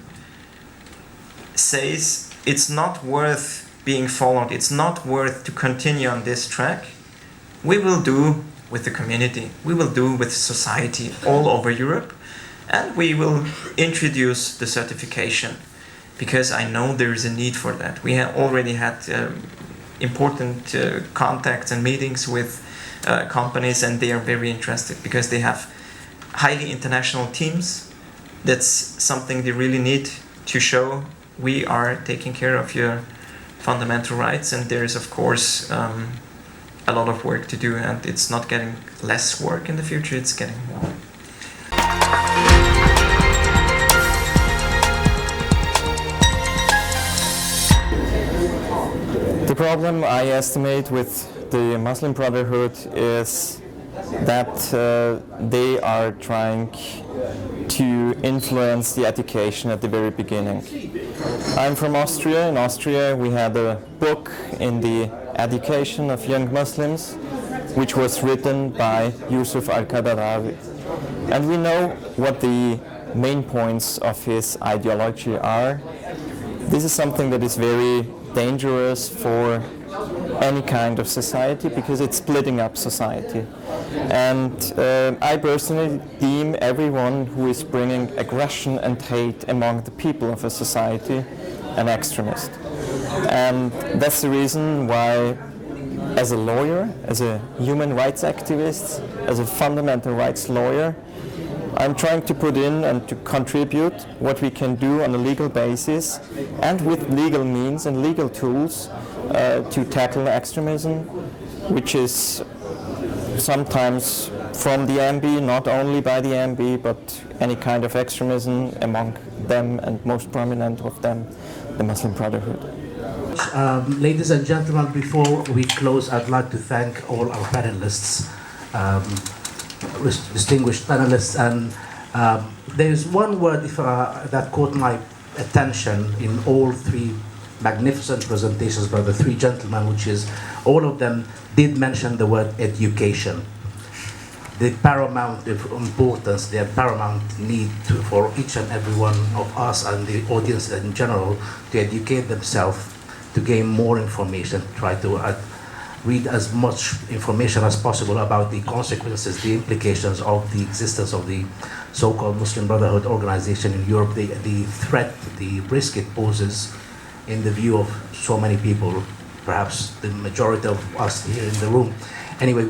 says it's not worth being followed, it's not worth to continue on this track, we will do with the community, we will do with society all over Europe, and we will introduce the certification, because I know there is a need for that. We have already had important contacts and meetings with companies, and they are very interested because they have highly international teams. That's something they really need to show we are taking care of your fundamental rights, and there is of course a lot of work to do, and it's not getting less work in the future, it's getting more. The problem I estimate with the Muslim Brotherhood is that they are trying to influence the education at the very beginning. I'm from Austria. In Austria we had a book in the education of young Muslims which was written by Yusuf al-Qaradawi. And we know what the main points of his ideology are. This is something that is very dangerous for any kind of society because it's splitting up society. And I personally deem everyone who is bringing aggression and hate among the people of a society an extremist. And that's the reason why, as a lawyer, as a human rights activist, as a fundamental rights lawyer, I'm trying to put in and to contribute what we can do on a legal basis and with legal means and legal tools to tackle extremism, which is sometimes from the MB, not only by the MB, but any kind of extremism among them, and most prominent of them, the Muslim Brotherhood. Ladies and gentlemen, before we close, I'd like to thank all our panelists, distinguished panelists, and there's one word that caught my attention in all three magnificent presentations by the three gentlemen, which is all of them did mention the word education. The paramount importance, the paramount need for each and every one of us and the audience in general to educate themselves, to gain more information, try to read as much information as possible about the consequences, the implications of the existence of the so-called Muslim Brotherhood organization in Europe, the threat, the risk it poses in the view of so many people, perhaps the majority of us here in the room. Anyway,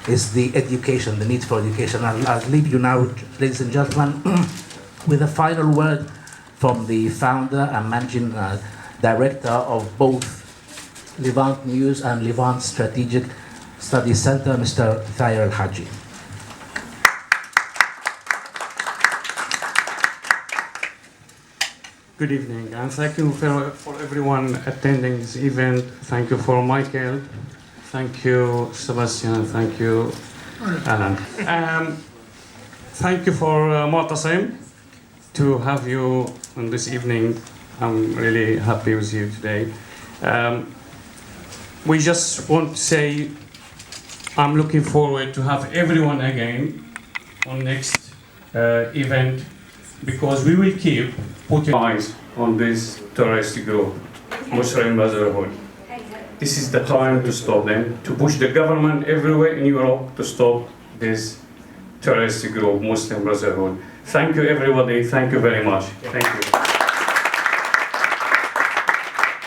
is the education, the need for education. I'll leave you now, ladies and gentlemen, with a final word from the founder and managing director of both Levant News and Levant Strategic Studies Center, Mr. Alhajji. Good evening, and thank you for everyone attending this event. Thank you for Michael. Thank you, Sebastian. Thank you, Alain. Thank you for Moutassim to have you on this evening. I'm really happy with you today. We just want to say I'm looking forward to have everyone again on next event, because we will keep putting eyes on this terrorist group, Muslim Brotherhood. This is the time to stop them, to push the government everywhere in Europe to stop this terrorist group, Muslim Brotherhood. Thank you, everybody. Thank you very much. Thank you.